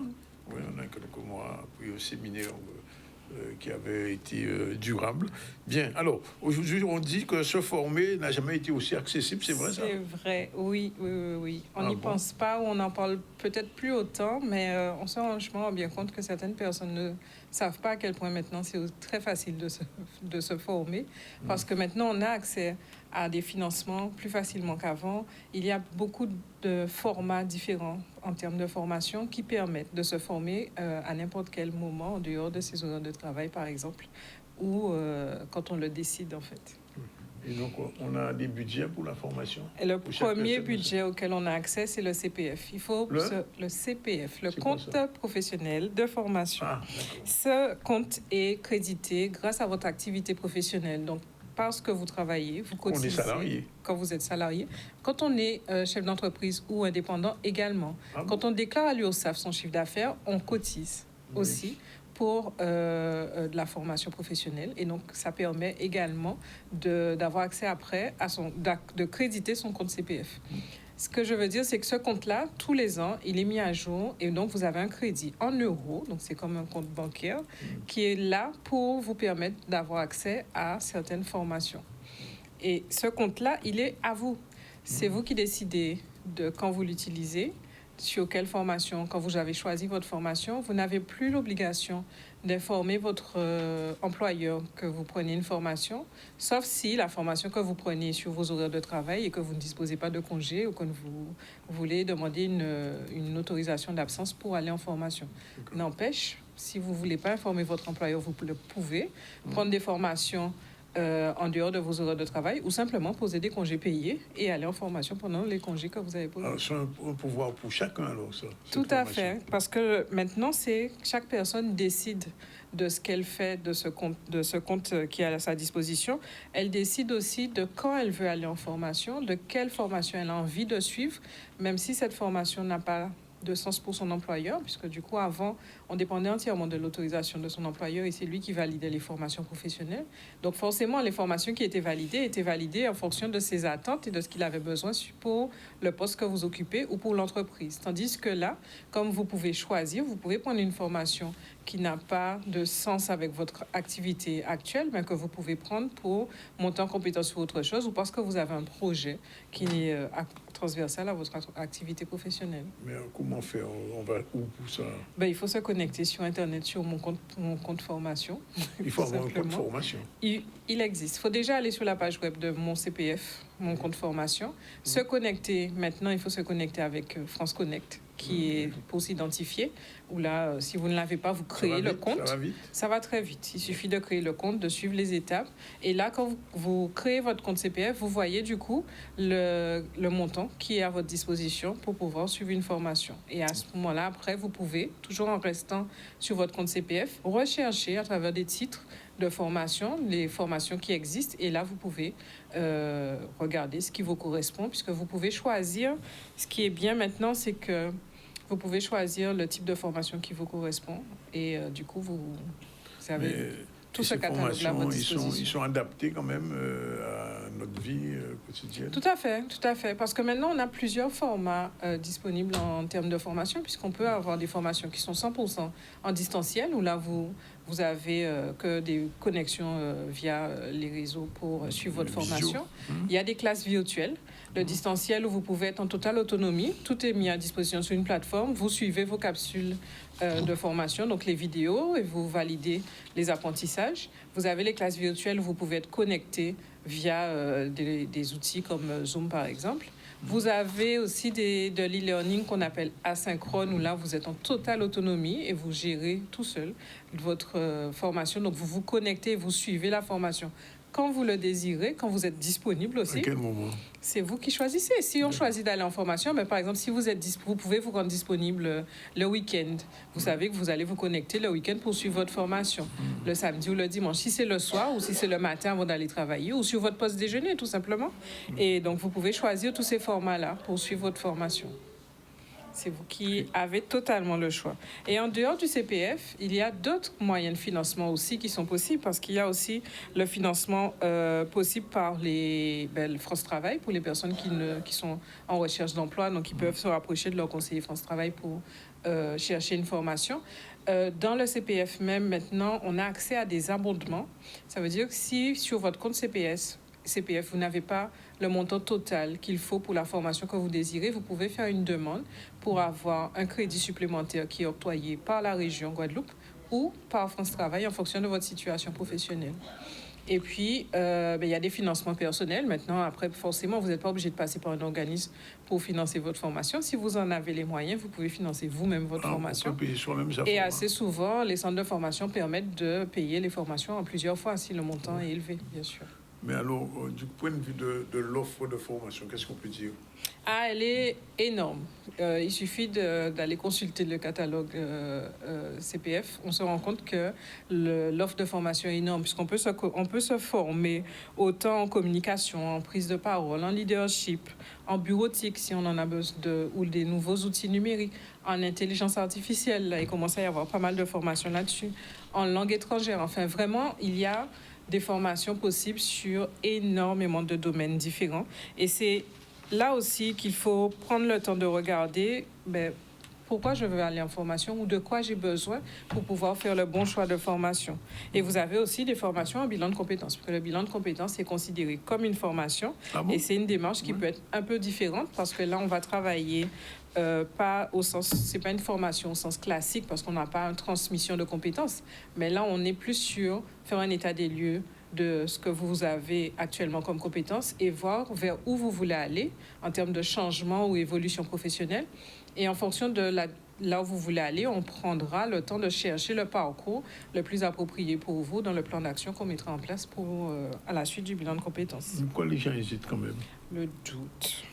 Oui, 1 an et quelques mois après au séminaire qui avait été durable. Bien, alors, aujourd'hui, on dit que se former n'a jamais été aussi accessible, c'est vrai ça? C'est vrai, oui. On n'y pense pas, ou on en parle peut-être plus autant, mais on se rend bien compte que certaines personnes ne savent pas à quel point maintenant c'est très facile de se former, parce que maintenant on a accès à des financements plus facilement qu'avant. Il y a beaucoup de formats différents en termes de formation qui permettent de se former à n'importe quel moment, en dehors de ses horaires de travail, par exemple, ou quand on le décide, en fait. Et donc, on a des budgets pour la formation? Et le premier budget auquel on a accès, c'est le CPF. Il faut le CPF, le compte professionnel de formation. Ah, ce compte est crédité grâce à votre activité professionnelle. Donc, parce que vous travaillez, vous cotisez. On est salarié. Quand vous êtes salarié. Quand on est chef d'entreprise ou indépendant également. Ah bon? Quand on déclare à l'URSSAF son chiffre d'affaires, on cotise aussi pour de la formation professionnelle. Et donc, ça permet également d'avoir accès après de créditer son compte CPF. Ce que je veux dire, c'est que ce compte-là, tous les ans, il est mis à jour et donc vous avez un crédit en euros, donc c'est comme un compte bancaire, qui est là pour vous permettre d'avoir accès à certaines formations. Et ce compte-là, il est à vous. C'est vous qui décidez de quand vous l'utilisez, sur quelle formation, quand vous avez choisi votre formation. Vous n'avez plus l'obligation d'informer votre employeur que vous prenez une formation, sauf si la formation que vous prenez est sur vos horaires de travail et que vous ne disposez pas de congé ou que vous voulez demander une autorisation d'absence pour aller en formation. N'empêche, si vous ne voulez pas informer votre employeur, vous le pouvez prendre des formations en dehors de vos horaires de travail, ou simplement poser des congés payés et aller en formation pendant les congés que vous avez posés. Alors, c'est un pouvoir pour chacun, alors, ça. Tout à fait, parce que maintenant, c'est chaque personne décide de ce qu'elle fait de ce compte qui est à sa disposition. Elle décide aussi de quand elle veut aller en formation, de quelle formation elle a envie de suivre, même si cette formation n'a pas de sens pour son employeur, puisque du coup, avant, on dépendait entièrement de l'autorisation de son employeur et c'est lui qui validait les formations professionnelles. Donc forcément, les formations qui étaient validées en fonction de ses attentes et de ce qu'il avait besoin pour le poste que vous occupez ou pour l'entreprise. Tandis que là, comme vous pouvez choisir, vous pouvez prendre une formation qui n'a pas de sens avec votre activité actuelle, mais que vous pouvez prendre pour monter en compétence sur autre chose ou parce que vous avez un projet qui est transversal à votre activité professionnelle. Mais comment faire? On va où pour ça? Il faut se connecter sur Internet, sur mon compte formation. Il faut avoir un compte formation. Il existe. Il faut déjà aller sur la page web de mon CPF, mon compte formation. Se connecter, maintenant, il faut se connecter avec France Connect, qui est pour s'identifier. Ou là, si vous ne l'avez pas, vous créez le compte. Ça va vite? Ça va très vite. Il suffit de créer le compte, de suivre les étapes. Et là, quand vous créez votre compte CPF, vous voyez du coup le montant qui est à votre disposition pour pouvoir suivre une formation. Et à ce moment-là, après, vous pouvez, toujours en restant sur votre compte CPF, rechercher à travers des titres de formation, les formations qui existent. Et là, vous pouvez regarder ce qui vous correspond, puisque vous pouvez choisir. Ce qui est bien maintenant, c'est que vous pouvez choisir le type de formation qui vous correspond. Et du coup, vous avez tout ce catalogue-là à votre disposition. Ils sont adaptés quand même à notre vie quotidienne. Tout à fait. Parce que maintenant, on a plusieurs formats disponibles en termes de formation, puisqu'on peut avoir des formations qui sont 100% en distanciel, où là, vous avez que des connexions via les réseaux pour suivre votre formation. Il y a des classes virtuelles, le distanciel où vous pouvez être en totale autonomie. Tout est mis à disposition sur une plateforme. Vous suivez vos capsules de formation, donc les vidéos, et vous validez les apprentissages. Vous avez les classes virtuelles où vous pouvez être connecté via des outils comme Zoom, par exemple. Vous avez aussi de l'e-learning qu'on appelle asynchrone, où là, vous êtes en totale autonomie et vous gérez tout seul votre formation. Donc, vous vous connectez et vous suivez la formation quand vous le désirez, quand vous êtes disponible aussi. À quel moment? C'est vous qui choisissez. Si on choisit d'aller en formation, par exemple, si vous êtes vous pouvez vous rendre disponible le week-end. Vous savez que vous allez vous connecter le week-end pour suivre votre formation, le samedi ou le dimanche. Si c'est le soir ou si c'est le matin avant d'aller travailler ou sur votre poste déjeuner, tout simplement. Et donc, vous pouvez choisir tous ces formats-là pour suivre votre formation. C'est vous qui avez totalement le choix. Et en dehors du CPF, il y a d'autres moyens de financement aussi qui sont possibles, parce qu'il y a aussi le financement possible par les France Travail pour les personnes qui sont en recherche d'emploi, donc qui peuvent se rapprocher de leur conseiller France Travail pour chercher une formation. Dans le CPF même, maintenant, on a accès à des abondements. Ça veut dire que si sur votre compte CPF, vous n'avez pas le montant total qu'il faut pour la formation que vous désirez, vous pouvez faire une demande pour avoir un crédit supplémentaire qui est octroyé par la région Guadeloupe ou par France Travail en fonction de votre situation professionnelle. Et puis, il y a des financements personnels. Maintenant, après, forcément, vous n'êtes pas obligé de passer par un organisme pour financer votre formation. Si vous en avez les moyens, vous pouvez financer vous-même votre formation. On peut payer soi-même sa Et formation. assez souvent, les centres de formation permettent de payer les formations en plusieurs fois si le montant est élevé, bien sûr. Mais alors, du point de vue de l'offre de formation, qu'est-ce qu'on peut dire? Elle est énorme. Il suffit d'aller consulter le catalogue CPF. On se rend compte que l'offre de formation est énorme, puisqu'on peut se former autant en communication, en prise de parole, en leadership, en bureautique, si on en a besoin, ou des nouveaux outils numériques, en intelligence artificielle. Là, il commence à y avoir pas mal de formations là-dessus. En langue étrangère. Enfin, vraiment, il y a des formations possibles sur énormément de domaines différents. Et c'est là aussi qu'il faut prendre le temps de regarder pourquoi je veux aller en formation ou de quoi j'ai besoin pour pouvoir faire le bon choix de formation. Et vous avez aussi des formations en bilan de compétences, parce que le bilan de compétences est considéré comme une formation. Et c'est une démarche qui peut être un peu différente, parce que là, on va travailler pas au sens, c'est pas une formation au sens classique, parce qu'on n'a pas une transmission de compétences, mais là, on est plus sur faire un état des lieux de ce que vous avez actuellement comme compétences et voir vers où vous voulez aller en termes de changement ou évolution professionnelle. Et en fonction de là où vous voulez aller, on prendra le temps de chercher le parcours le plus approprié pour vous dans le plan d'action qu'on mettra en place à la suite du bilan de compétences. Pourquoi les gens hésitent quand même? Le doute.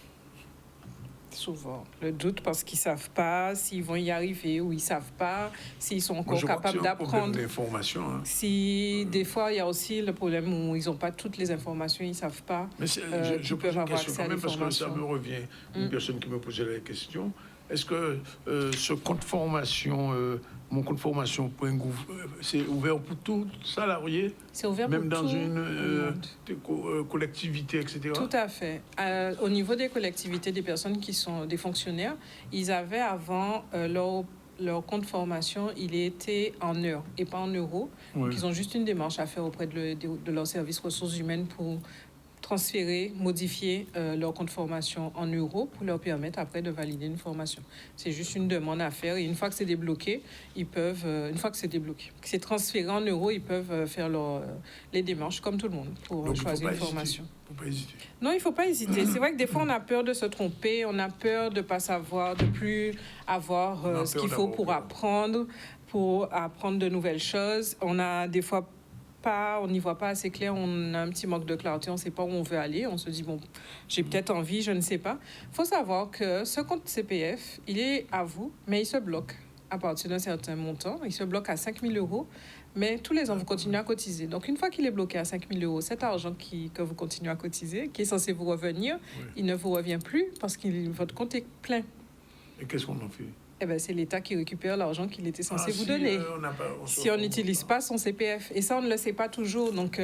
Souvent. Le doute parce qu'ils ne savent pas s'ils vont y arriver ou ils ne savent pas s'ils sont encore capables d'apprendre. L'information. Hein. Si des fois, il y a aussi le problème où ils n'ont pas toutes les informations, ils ne savent pas. Mais je pose une question quand même parce que ça me revient. Une personne qui me posait la question. Est-ce que ce compte formation, mon compte formation c'est ouvert pour tout salarié? C'est ouvert même pour dans une collectivité, etc. Tout à fait. Au niveau des collectivités, des personnes qui sont des fonctionnaires, ils avaient avant leur compte formation, il était en heures et pas en euros. Oui. Donc, ils ont juste une démarche à faire auprès de leur service ressources humaines pour transférer, modifier leur compte formation en euros pour leur permettre après de valider une formation. C'est juste une demande à faire et une fois que c'est débloqué, c'est transféré en euros, ils peuvent faire les démarches comme tout le monde pour donc, choisir une formation. Il ne faut pas hésiter. Non, il ne faut pas hésiter. C'est vrai que des fois, on a peur de se tromper, on a peur de ne pas savoir, de plus avoir ce qu'il faut pour apprendre de nouvelles choses. On a des fois on n'y voit pas assez clair, on a un petit manque de clarté, on ne sait pas où on veut aller, on se dit, bon, j'ai peut-être envie, je ne sais pas. Il faut savoir que ce compte CPF, il est à vous, mais il se bloque à partir d'un certain montant, il se bloque à 5 000 €, mais tous les ans, vous continuez à cotiser. Donc, une fois qu'il est bloqué à 5 000 €, cet argent que vous continuez à cotiser, qui est censé vous revenir, il ne vous revient plus parce que votre compte est plein. Et qu'est-ce qu'on en fait? Eh ben, c'est l'État qui récupère l'argent qu'il était censé vous donner. Si on n'utilise pas son CPF. Et ça, on ne le sait pas toujours. Donc,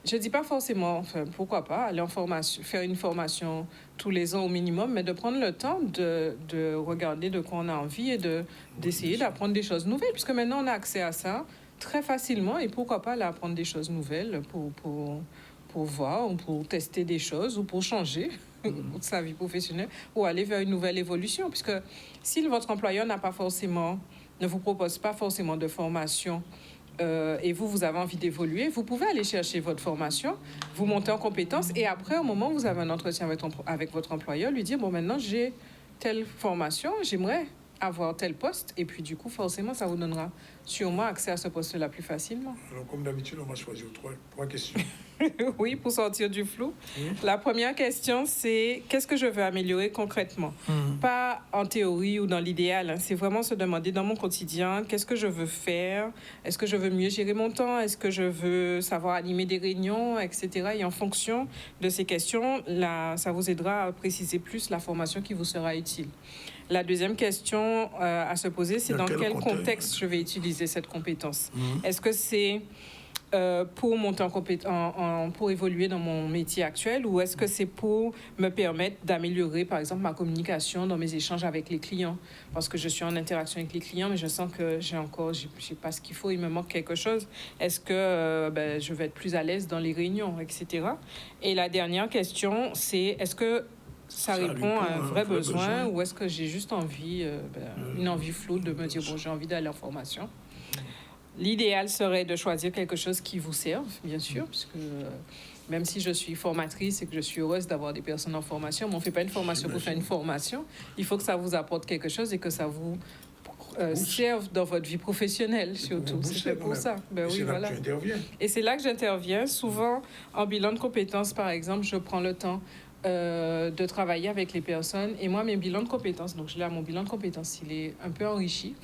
je ne dis pas forcément, pourquoi pas, aller en formation, faire une formation tous les ans au minimum, mais de prendre le temps de regarder de quoi on a envie et d'essayer d'apprendre des choses nouvelles. Puisque maintenant, on a accès à ça très facilement. Et pourquoi pas aller apprendre des choses nouvelles pour voir ou pour tester des choses ou pour changer sa vie professionnelle ou aller vers une nouvelle évolution. Puisque si votre employeur ne vous propose pas forcément de formation et vous avez envie d'évoluer, vous pouvez aller chercher votre formation, vous monter en compétences et après, au moment où vous avez un entretien avec votre employeur, lui dire, bon, maintenant, j'ai telle formation, j'aimerais avoir tel poste et puis du coup, forcément, ça vous donnera sûrement accès à ce poste-là plus facilement. Alors, comme d'habitude, on va choisir trois questions. Oui, pour sortir du flou. La première question, c'est qu'est-ce que je veux améliorer concrètement? Pas en théorie ou dans l'idéal. Hein. C'est vraiment se demander dans mon quotidien, qu'est-ce que je veux faire? Est-ce que je veux mieux gérer mon temps? Est-ce que je veux savoir animer des réunions, etc. Et en fonction de ces questions, ça vous aidera à préciser plus la formation qui vous sera utile. La deuxième question à se poser, c'est dans quel contexte je vais utiliser cette compétence? Est-ce que c'est pour monter pour évoluer dans mon métier actuel ou est-ce que c'est pour me permettre d'améliorer, par exemple, ma communication dans mes échanges avec les clients? Parce que je suis en interaction avec les clients, mais je sens que j'ai pas ce qu'il faut, il me manque quelque chose. Est-ce que je vais être plus à l'aise dans les réunions, etc. Et la dernière question, c'est est-ce que ça répond à un vrai besoin ou est-ce que j'ai juste envie, une envie floue de me dire, bon, j'ai envie d'aller en formation? L'idéal serait de choisir quelque chose qui vous serve, bien sûr, puisque même si je suis formatrice et que je suis heureuse d'avoir des personnes en formation, mais on ne fait pas une formation pour faire une formation. Il faut que ça vous apporte quelque chose et que ça vous serve dans votre vie professionnelle, surtout. C'est fait pour ça. Ben oui, voilà. Et c'est là que j'interviens. Souvent, en bilan de compétences, par exemple, je prends le temps de travailler avec les personnes. Et moi, mes bilans de compétences, donc mon bilan de compétences, il est un peu enrichi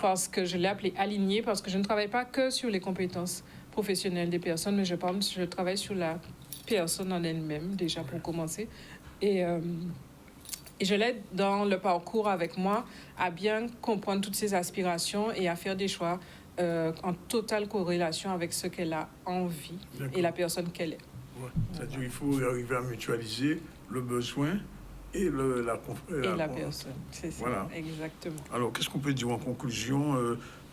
parce que je l'ai appelé aligné, parce que je ne travaille pas que sur les compétences professionnelles des personnes, mais je travaille sur la personne en elle-même, déjà pour commencer. Et je l'aide dans le parcours avec moi à bien comprendre toutes ses aspirations et à faire des choix en totale corrélation avec ce qu'elle a envie et la personne qu'elle est. Ouais. C'est-à-dire qu'il faut arriver à mutualiser le besoin et la personne. C'est ça, voilà. Exactement. Alors, qu'est-ce qu'on peut dire en conclusion?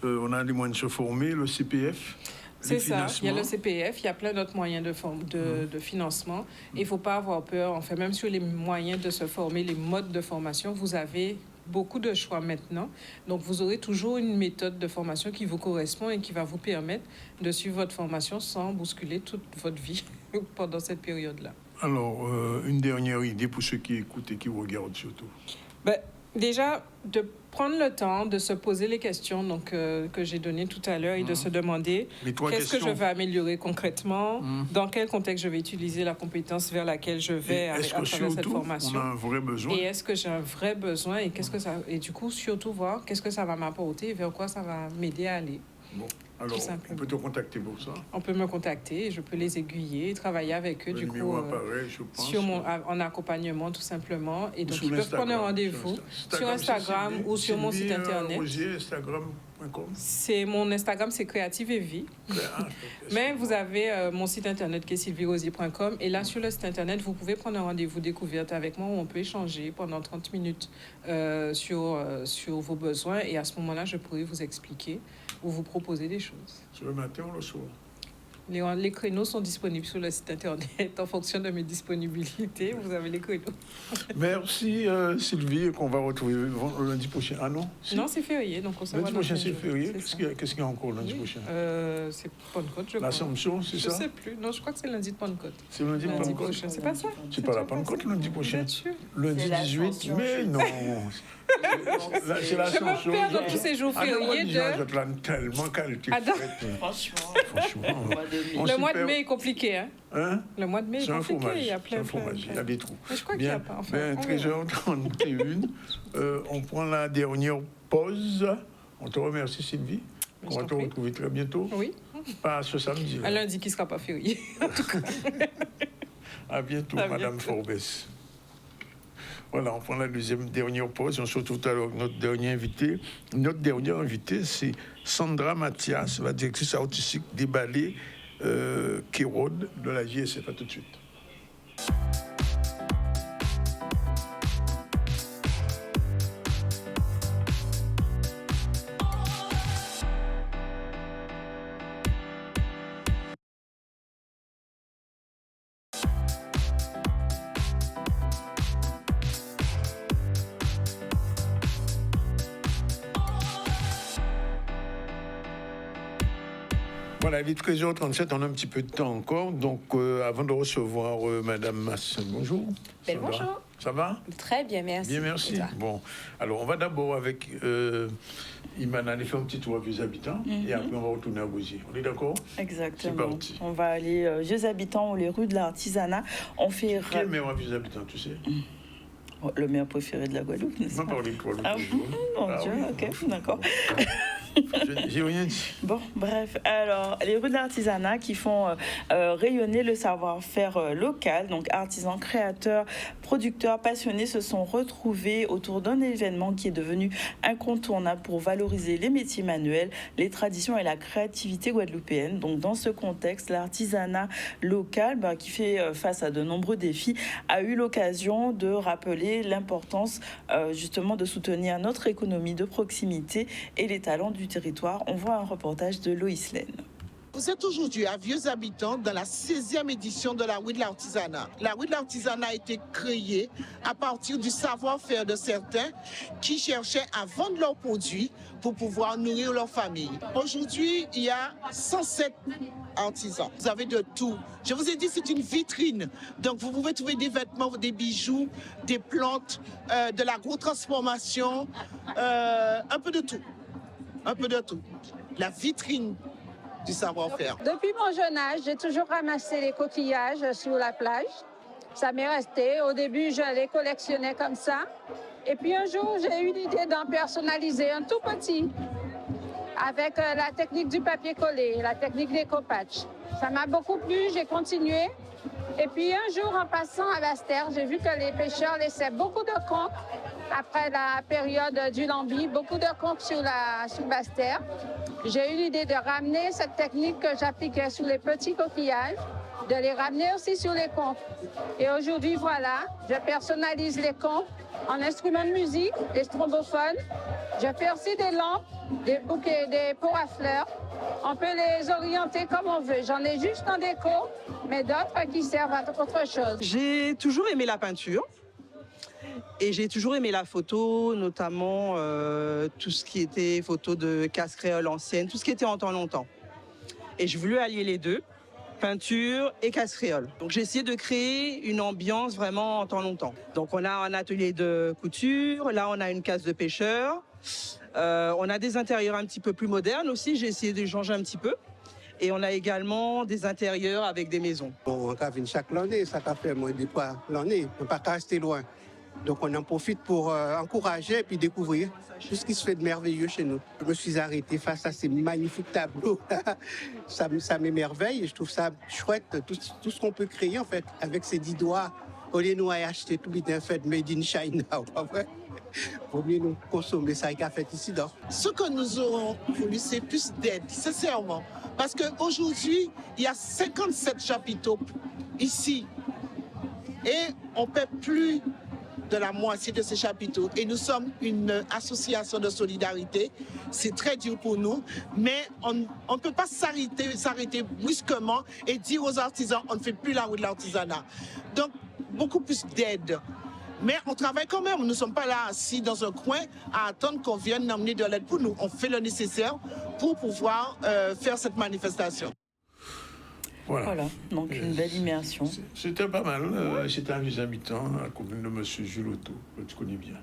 On a les moyens de se former, le CPF. C'est ça, il y a le CPF, il y a plein d'autres moyens de financement. Il ne faut pas avoir peur, enfin, même sur les moyens de se former, les modes de formation, vous avez beaucoup de choix maintenant. Donc, vous aurez toujours une méthode de formation qui vous correspond et qui va vous permettre de suivre votre formation sans bousculer toute votre vie pendant cette période-là. Alors, une dernière idée pour ceux qui écoutent et qui regardent surtout. Déjà, de prendre le temps de se poser les questions donc, que j'ai données tout à l'heure et de se demander qu'est-ce que je vais améliorer concrètement, dans quel contexte je vais utiliser la compétence vers laquelle je vais à travers cette formation. On a un vrai besoin. Et est-ce que j'ai un vrai besoin et qu'est-ce que ça et du coup surtout voir qu'est-ce que ça va m'apporter et vers quoi ça va m'aider à aller. Bon, alors on peut te contacter pour ça. On peut me contacter et je peux les aiguiller et travailler avec eux Le du coup apparaît, je pense, sur en accompagnement tout simplement et donc ils peuvent prendre un rendez-vous sur Instagram ou sur mon site internet. Instagram.com. C'est mon Instagram, c'est Créative et Vie. Mais vous avez mon site internet qui est sylvierosier.com et là sur le site internet vous pouvez prendre un rendez-vous découverte avec moi où on peut échanger pendant 30 minutes sur vos besoins et à ce moment-là je pourrai vous expliquer ou vous proposer des choses. Sur le matin ou le soir? Les créneaux sont disponibles sur le site internet en fonction de mes disponibilités. Vous avez les créneaux. Merci Sylvie, qu'on va retrouver lundi prochain. Ah non? Non, c'est février, donc on s'en va. Lundi prochain, c'est février. Qu'est-ce qu'il y a encore lundi prochain? C'est Pentecôte, je crois. L'Assomption, c'est ça? Je ne sais plus. Non, je crois que c'est lundi de Pentecôte. C'est lundi de Pentecôte prochain. C'est pas ça? C'est pas la Pentecôte lundi prochain? Lundi 18, mais non. C'est l'Assomption. Je me perds dans tous ces jours fériés de... tellement qualité. Franchement. Le mois de mai est compliqué, hein? Le mois de mai est compliqué, il y a plein de fromage, il y a des trous. Mais je crois qu'il n'y a pas. Enfin, 13h31, on prend la dernière pause. On te remercie Sylvie. On va te retrouver très bientôt. Oui. Pas ce samedi. Un lundi qui ne sera pas férié, en tout cas. À bientôt, Madame Forbès. Voilà, on prend la dernière pause. On se retrouve tout à l'heure avec notre dernier invité. Notre dernier invité, c'est Sandra Mathias, la directrice artistique des ballets Kérode de la JSF. À tout de suite. Voilà, il est 13h37, on a un petit peu de temps encore. Donc, avant de recevoir Madame Masse, bonjour. Bonjour. Ça va? Très bien, merci. Bien, merci. Bon, alors on va d'abord avec Iman aller faire un petit tour à Vieux Habitants et après on va retourner à Bouzy. On est d'accord? Exactement. C'est parti. On va aller Vieux Habitants ou les rues de l'Artisanat. On fait... Quel meilleur à Vieux Habitants, tu sais? Le meilleur préféré de la Guadeloupe, n'est-ce pas? On va parler de toi. Mon Dieu, ok, d'accord. J'ai rien dit. Bon, bref. Alors, les rues de l'artisanat qui font rayonner le savoir-faire local. Donc, artisans, créateurs, producteurs, passionnés se sont retrouvés autour d'un événement qui est devenu incontournable pour valoriser les métiers manuels, les traditions et la créativité guadeloupéenne. Donc, dans ce contexte, l'artisanat local, qui fait face à de nombreux défis, a eu l'occasion de rappeler l'importance justement de soutenir notre économie de proximité et les talents du territoire. On voit un reportage de Loïs Laine. Vous êtes aujourd'hui à Vieux Habitants dans la 16e édition de la rue de l'artisanat. La rue de l'artisanat a été créée à partir du savoir-faire de certains qui cherchaient à vendre leurs produits pour pouvoir nourrir leur famille. Aujourd'hui, il y a 107 artisans. Vous avez de tout. Je vous ai dit, c'est une vitrine. Donc, vous pouvez trouver des vêtements, des bijoux, des plantes, de l'agro-transformation, un peu de tout. Un peu de tout. La vitrine du savoir-faire. Depuis mon jeune âge, j'ai toujours ramassé les coquillages sur la plage. Ça m'est resté. Au début, je les collectionnais comme ça. Et puis un jour, j'ai eu l'idée d'en personnaliser un tout petit avec la technique du papier collé, la technique des copatches. Ça m'a beaucoup plu, j'ai continué. Et puis un jour, en passant à Basse-Terre, j'ai vu que les pêcheurs laissaient beaucoup de conques après la période du lambi, beaucoup de conques sur Basse-Terre. J'ai eu l'idée de ramener cette technique que j'appliquais sur les petits coquillages, de les ramener aussi sur les conques. Et aujourd'hui, voilà, je personnalise les conques en instruments de musique, des strombophones. Je fais aussi des lampes, des bouquets, des pots à fleurs. On peut les orienter comme on veut. J'en ai juste en déco, mais d'autres qui servent à autre chose. J'ai toujours aimé la peinture. Et j'ai toujours aimé la photo, notamment tout ce qui était photo de casse créole ancienne, tout ce qui était en temps longtemps. Et je voulais allier les deux. peinture et casse-créole. Donc j'ai essayé de créer une ambiance vraiment en temps longtemps. Donc on a un atelier de couture, là on a une case de pêcheur, on a des intérieurs un petit peu plus modernes aussi, j'ai essayé de changer un petit peu. Et on a également des intérieurs avec des maisons. On vient chaque année, ça fait moins de fois l'année, on ne peut pas rester loin. Donc on en profite pour encourager et puis découvrir tout ce qui se fait de merveilleux chez nous. Je me suis arrêté face à ces magnifiques tableaux. ça m'émerveille et je trouve ça chouette, tout ce qu'on peut créer en fait avec ses 10 doigts. Au lieu de nous acheter tout bien fait made in China, pas vrai? Vaut mieux nous consommer ça qu'a fait ici. Donc. Ce que nous aurons voulu, c'est plus d'aide, sincèrement. Parce qu'aujourd'hui, il y a 57 chapiteaux ici. Et on ne paie plus de la moitié de ces chapiteaux. Et nous sommes une association de solidarité. C'est très dur pour nous. Mais on ne peut pas s'arrêter brusquement et dire aux artisans, on ne fait plus la roue de l'artisanat. Donc, beaucoup plus d'aide. Mais on travaille quand même. Nous ne sommes pas là assis dans un coin à attendre qu'on vienne emmener de l'aide pour nous. On fait le nécessaire pour pouvoir faire cette manifestation. Voilà, donc une belle immersion. C'était pas mal. C'était un des habitants à la commune de M. Jules Otto, que tu connais bien.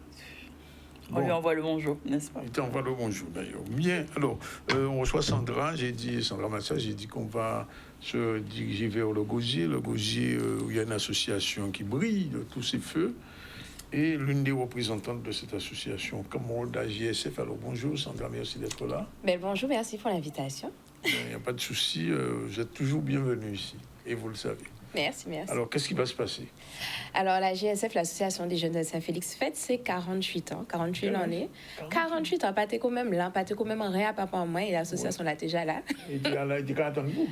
On lui envoie le bonjour, n'est-ce pas? Il t'envoie le bonjour, d'ailleurs. Bien, alors, on reçoit Sandra Massa, j'ai dit qu'on va se diriger vers le Gosier. Le Gosier, où il y a une association qui brille de tous ses feux. Et l'une des représentantes de cette association, Camarade AJSF. Alors, bonjour Sandra, merci d'être là. Bonjour, merci pour l'invitation. Il n'y a pas de souci, vous êtes toujours bienvenue ici, et vous le savez. Merci, merci. Alors, qu'est-ce qui va se passer? Alors, la GSF, l'Association des jeunes de Saint-Félix, fête ses 48 ans, 48 l'année. 48 ans, pas quand même là, pas quand même rien à papa en moi, et l'association là déjà là. Et tu as attendu vous?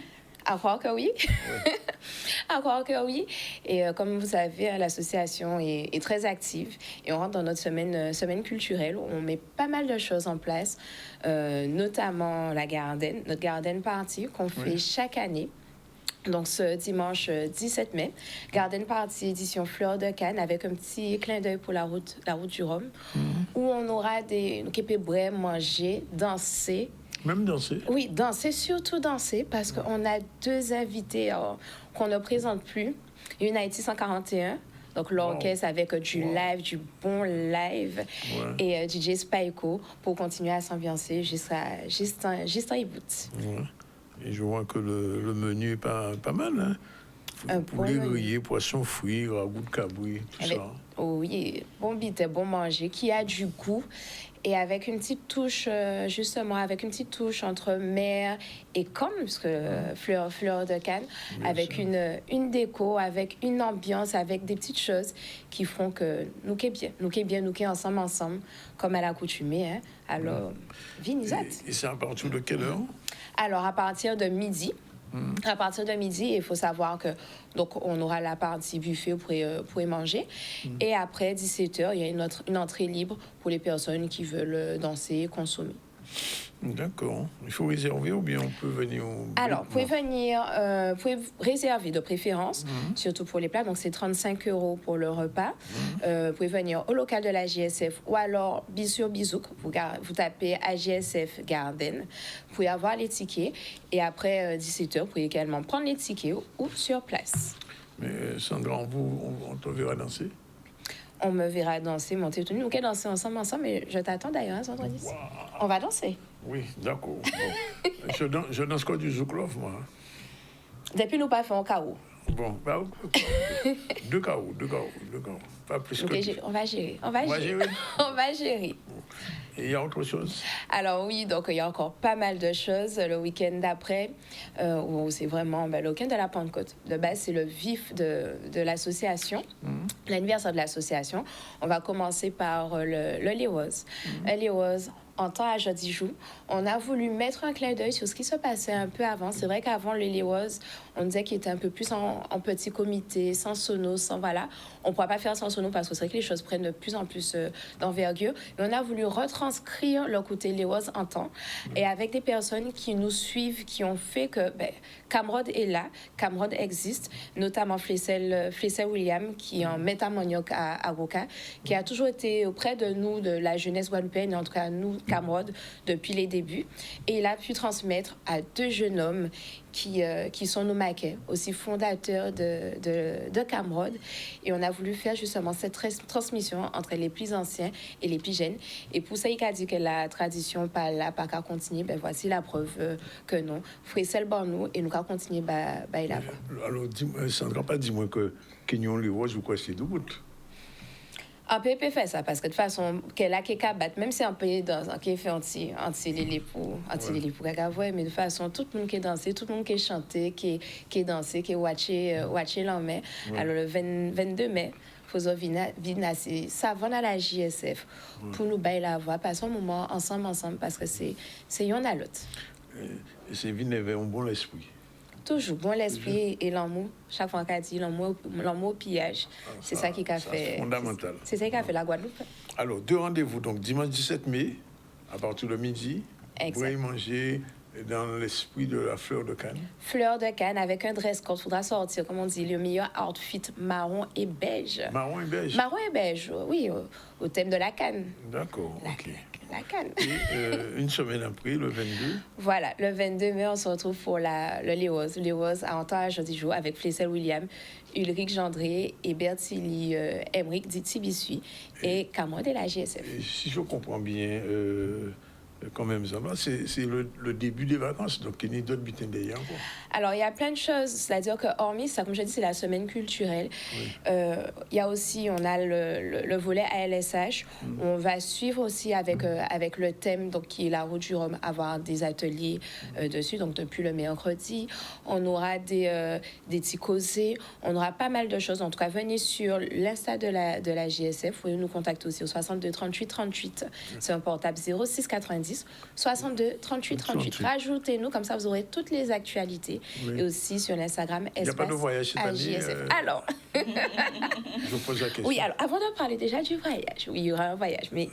À croire que oui. À croire que oui. Et comme vous savez, l'association est très active et on rentre dans notre semaine culturelle où on met pas mal de choses en place, notamment notre Garden Party qu'on fait chaque année. Donc, ce dimanche 17 mai, Garden Party édition Fleur de Cannes avec un petit clin d'œil pour la route du Rhum, où on aura des képébrés, manger, danser. Même danser? Oui, danser, surtout danser, parce qu'on a 2 invités qu'on ne présente plus. Une Haïti 141, donc l'orchestre avec du live, du bon live, et DJ Spyco pour continuer à s'ambiancer jusqu'à Ibout. Et je vois que le menu est pas mal, hein? Poulet grillé, poisson frit, ragoût de cabri, tout ça. Oui, bon bité, bon manger, qui a du goût. Et avec une petite touche, entre mer et Comme, parce que fleur de Cannes, avec une déco, avec une ambiance, avec des petites choses qui feront que nous qui est ensemble, comme à l'accoutumée. Hein. Alors, vinisat. Et c'est à partir de quelle heure? Alors, à partir de midi. À partir de midi, il faut savoir que donc on aura la partie buffet pour y manger. Et après 17h, il y a une entrée libre pour les personnes qui veulent danser et consommer. D'accord. Il faut réserver ou bien on peut venir Alors, vous pouvez réserver de préférence, surtout pour les plats. Donc, c'est 35 € pour le repas. Vous pouvez venir au local de la GSF ou alors sur Bizouk. Vous tapez AGSF Garden. Vous pouvez avoir les tickets. Et après 17h, vous pouvez également prendre les tickets ou sur place. Mais Sandra, on te verra danser? On me verra danser, monter tenue. Nous allons danser ensemble, mais je t'attends d'ailleurs, vendredi. Wow. On va danser. Oui, d'accord. Bon. je danse quoi du Zouklov, moi? Depuis nous pas fait un chaos. Bon, bah, deux chaos. Pas plus que on va gérer. On va gérer. Et il y a autre chose? Alors oui, donc il y a encore pas mal de choses. Le week-end d'après, où c'est vraiment le week-end de la Pentecôte. De base, c'est le vif de l'association, l'anniversaire de l'association. On va commencer par le Léoz. Le Léoz, en temps à Jodijou, on a voulu mettre un clin d'œil sur ce qui se passait un peu avant. C'est vrai qu'avant, le Léoz, on disait qu'il était un peu plus en petit comité, sans sono, sans voilà. On ne pourra pas faire sans sono parce que c'est vrai que les choses prennent de plus en plus d'envergure. Mais on a voulu retranscrire le côté Léoz en temps et avec des personnes qui nous suivent, qui ont fait que Camarade est là, Camarade existe, notamment Flessel William, qui est en métamanioc à Roca, qui a toujours été auprès de nous, de la jeunesse guadeloupéenne, et en tout cas nous, Camrod depuis les débuts. Et il a pu transmettre à 2 jeunes hommes qui sont nos maquets, aussi fondateurs de Camrod. Et on a voulu faire justement cette transmission entre les plus anciens et les plus jeunes. Et pour ça, il a dit que la tradition par là, pas qu'à continuer, ben voici la preuve que non. Frissel bon nous et nous qu'à continuer, la voie. Alors, Sandra, pas dis-moi que Kenyon les Roses ou quoi, c'est double. Un peu fait ça parce que de toute façon qu'elle a qui battre même si un peu dans un qui fait anti les pour mais de toute façon tout le monde qui est dansé, tout le monde qui est chanté, qui est dansé, qui est watché l'en-mai. Alors le 22 mai faut venir c'est savon à la JSF pour nous bailler la voix, passer un moment ensemble parce que c'est yon à l'autre. Et c'est venir avec un bon esprit. Toujours bon l'esprit et l'amour. Chaque fois qu'on dit l'amour au pillage, c'est ça qui a fait. C'est fondamental. C'est ça qui a fait la Guadeloupe. Alors, 2 rendez-vous, donc dimanche 17 mai, à partir de midi. Vous pourrez manger dans l'esprit de la fleur de Cannes. Fleur de Cannes avec un dress code. Il faudra sortir, comme on dit, le meilleur outfit marron et beige. Marron et beige. Marron et beige, oui, au thème de la Cannes. D'accord, ok. La Cannes. Et une semaine après, le 22. Voilà, le 22 mai, on se retrouve pour le Léoz. Léoz à Antoine jeudi jour avec Flessel William, Ulrich Gendré et Bertilly Emmerich dit Tibissui et Camrod de la GSF. Et si je comprends bien, quand même, ça va, c'est le début des vacances, donc il y a d'autres bulletins d'ailleurs. Alors, il y a plein de choses, c'est-à-dire que hormis ça, comme je dis, c'est la semaine culturelle. Il y a aussi, on a le volet ALSH. On va suivre aussi avec le thème, donc, qui est la route du Rhum, avoir des ateliers dessus, donc depuis le mercredi. On aura des petits causés, on aura pas mal de choses. En tout cas, venez sur l'Insta de la JSF, vous pouvez nous contacter aussi au 62 38 38. C'est un portable 06 90 62 38 38. Rajoutez-nous, comme ça vous aurez toutes les actualités. Et aussi sur l'Instagram Il n'y a pas de voyage cette année. Alors, je pose la question. Oui, alors avant de parler déjà du voyage, oui, il y aura un voyage. Mais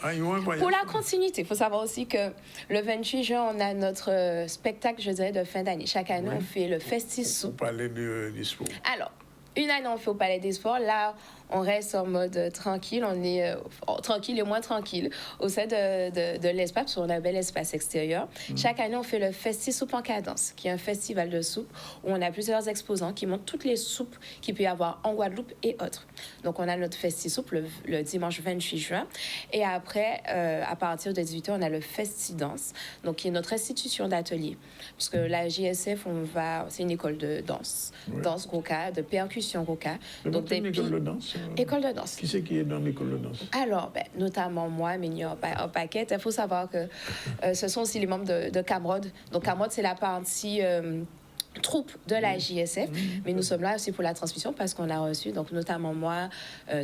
pour la continuité, il faut savoir aussi que le 28 juin, on a notre spectacle, je dirais, de fin d'année. Chaque année, on fait le Festisou. Vous parlez des sports. Alors, une année, on fait au Palais des Sports. Là, on reste en mode tranquille. On est tranquille et moins tranquille au sein de l'espace, parce qu'on a un bel espace extérieur. Chaque année, on fait le Festisoup en cadence, qui est un festival de soupe où on a plusieurs exposants qui montrent toutes les soupes qu'il peut y avoir en Guadeloupe et autres. Donc, on a notre Festisoup le dimanche 28 juin. Et après, à partir de 18h, on a le Festidance, donc qui est notre institution d'atelier. Parce que la JSF, c'est une école de danse. Danse Goka, de percussion Goka. Donc, une école de danse. École de danse. Qui c'est qui est dans l'école de danse? Alors, notamment moi, mais il y a un paquet. Il faut savoir que ce sont aussi les membres de Camrod. Donc, Camrod, c'est la partie troupe de la JSF, mais nous sommes là aussi pour la transmission parce qu'on a reçu, donc notamment moi,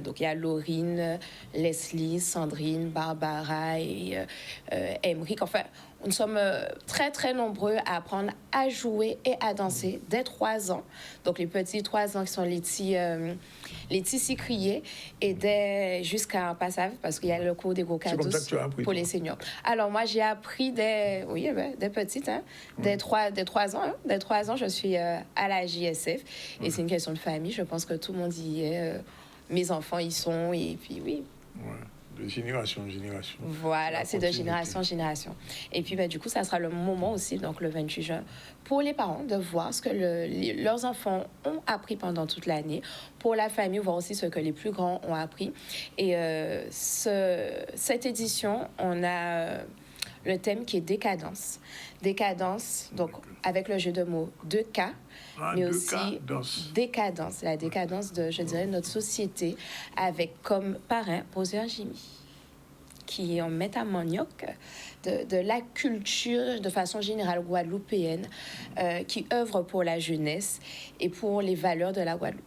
donc il y a Laurine, Leslie, Sandrine, Barbara et Emmerich. Enfin, nous sommes très, très nombreux à apprendre à jouer et à danser dès 3 ans. Donc, les petits 3 ans qui sont les petits cycriers et jusqu'à un passage, parce qu'il y a le cours des Gokados pour les seniors. Alors, moi, j'ai appris des petites, hein, dès 3 ans. Hein, dès 3 ans, je suis à la JSF. Et c'est une question de famille. Je pense que tout le monde y est. Mes enfants y sont. Et puis, oui. Ouais. De génération en génération. Voilà, c'est de génération en génération. Et puis, du coup, ça sera le moment aussi, donc le 28 juin, pour les parents de voir ce que leurs enfants ont appris pendant toute l'année. Pour la famille, voir aussi ce que les plus grands ont appris. Et cette édition, on a le thème qui est décadence. Décadence, donc avec le jeu de mots 2K, mais aussi décadence. La décadence de, je dirais, notre société, avec comme parrain Poseur Jimmy, qui est en métamanioc de la culture de façon générale guadeloupéenne, qui œuvre pour la jeunesse et pour les valeurs de la Guadeloupe.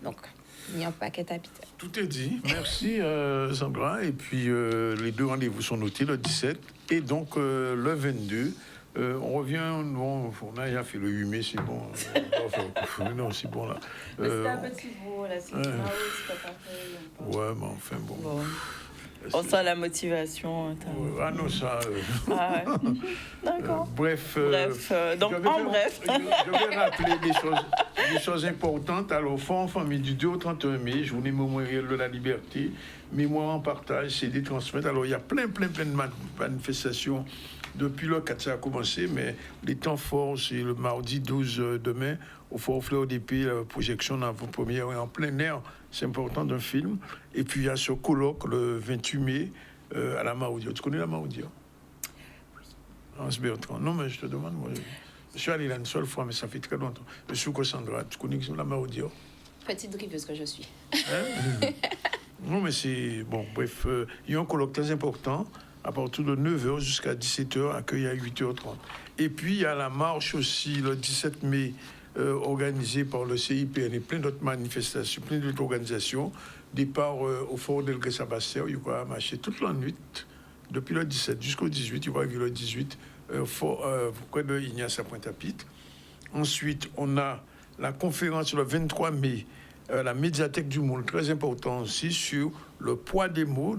Donc, il y a un paquet habité. Tout est dit. Merci, Sandra. Et puis, les 2 rendez-vous sont notés, le 17 et donc le 22. On revient, on a déjà fait le 8 mai, c'est bon. Non, c'est bon là. Mais c'était un petit bout, là, c'est pas fait. Ouais, mais enfin bon. On sent la motivation. Ah non, ça... Ah ouais. D'accord. Bref. Donc, bref. Je vais rappeler des choses importantes. Alors, Fonds en famille du 2 au 31 mai, journée mémorielle de la liberté, mémoire en partage, c'est des transmettre. Alors, il y a plein de manifestations. Depuis le 4, ça a commencé, mais les temps forts, c'est le mardi 12 demain, au Fort Fleur d'Épée, la projection d'avant-première en plein air, c'est important d'un film. Et puis il y a ce colloque le 28 mai à la Maoudia. Tu connais la Maoudia? Oui. Hans Bertrand. Non, mais je te demande, moi, je suis allé là une seule fois, mais ça fait très longtemps. Je suis Cassandra, tu connais la Maoudia? Petite driveuse que je suis. Hein? Non, mais c'est... Bon, bref, il y a un colloque très important. À partir de 9h jusqu'à 17h, accueilli à 8h30. Et puis, il y a la marche aussi, le 17 mai, organisée par le CIPN et plein d'autres manifestations, plein d'autres organisations. Départ au Fort d'Elgue Sabastère, il va marcher toute la nuit, depuis le 17 jusqu'au 18, il va arriver le 18, près de Ignace à Pointe-à-Pitre. Ensuite, on a la conférence le 23 mai, la médiathèque du monde, très important aussi, sur le poids des mots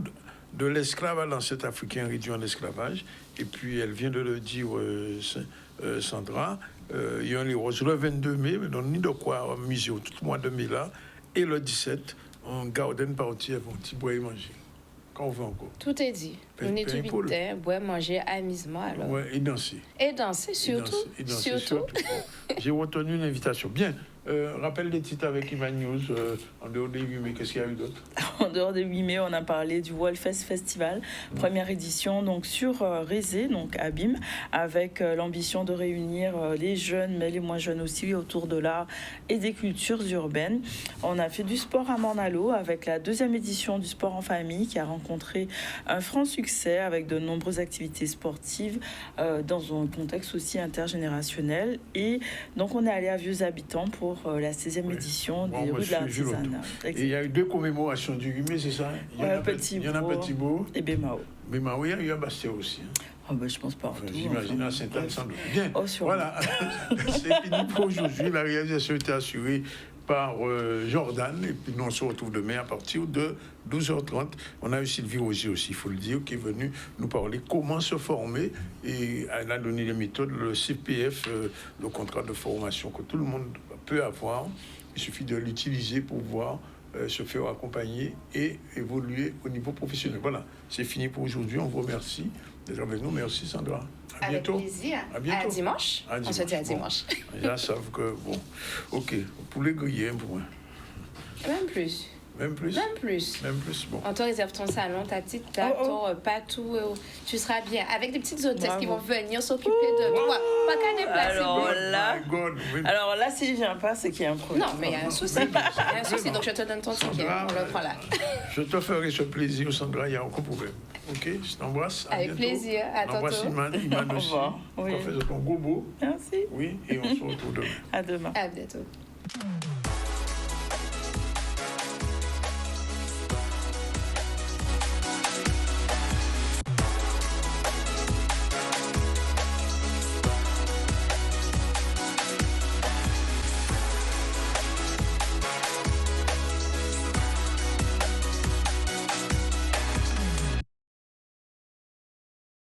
de l'esclave à l'ancêtre africain réduit en esclavage. Et puis, elle vient de le dire, Sandra, il y a un livre le 22 mai, mais dans ni de quoi musée tout le mois de mai là. Et le 17, on garde une partie, un petit boire et manger. Quand on veut encore. Tout est dit. On est du bitin, boire, manger, amusement. Alors. Ouais, et danser. Et danser, surtout. Et danser, surtout. J'ai retenu une invitation. Bien. Rappelle des titres avec Iman News, en dehors des 8 mai, qu'est-ce qu'il y a eu d'autre? En dehors des 8 mai, on a parlé du Wallfest Festival, première édition donc sur Rézé, donc à BIM, avec l'ambition de réunir les jeunes, mais les moins jeunes aussi, autour de l'art et des cultures urbaines. On a fait du sport à Morne-à-l'Eau avec la 2e édition du sport en famille qui a rencontré un franc succès avec de nombreuses activités sportives dans un contexte aussi intergénérationnel. Et donc on est allé à Vieux Habitants pour la 16e édition des rues de l'artisanat. Et il y a eu 2 commémorations du 8 mai, c'est ça? Il y en a Petit-Beau et Bémao. Bémao, il y a eu à Bastia aussi. Oh ben, je pense pas. J'imagine à Sainte-Anne sans doute. Bien, voilà. C'est fini pour aujourd'hui. La réalisation était assurée par Jordan. Et puis nous, on se retrouve demain à partir de 12h30. On a eu Sylvie Rosier aussi, il faut le dire, qui est venue nous parler comment se former. Et elle a donné les méthodes, le CPF, le contrat de formation que tout le monde peut avoir. Il suffit de l'utiliser pour pouvoir se faire accompagner et évoluer au niveau professionnel. Voilà, c'est fini pour aujourd'hui. On vous remercie d'être avec nous. Merci Sandra. À bientôt. Avec plaisir. À bientôt. À dimanche. On se dit à dimanche. Bon, les gens savent que, bon, ok, pour les griller un peu moins. Même plus. Même plus? Même plus. Même plus, bon. On te réserve ton salon, ta petite table, ton repas, tout. Tu seras bien. Avec des petites hôtesses qui vont venir s'occuper de toi. Pas qu'à déplacer. Alors là, si je viens pas, c'est qu'il y a un problème. Non, mais il y a un souci. Il y a un souci, donc je te donne ton ticket. On le prend là. Je te ferai ce plaisir, Sandra, il n'y a aucun problème. Ok, je t'embrasse. Avec plaisir. À tantôt. Embrasse Iman aussi. Oui. On fait ton gobo. Merci. Oui, et on se retrouve demain. À demain. À bientôt.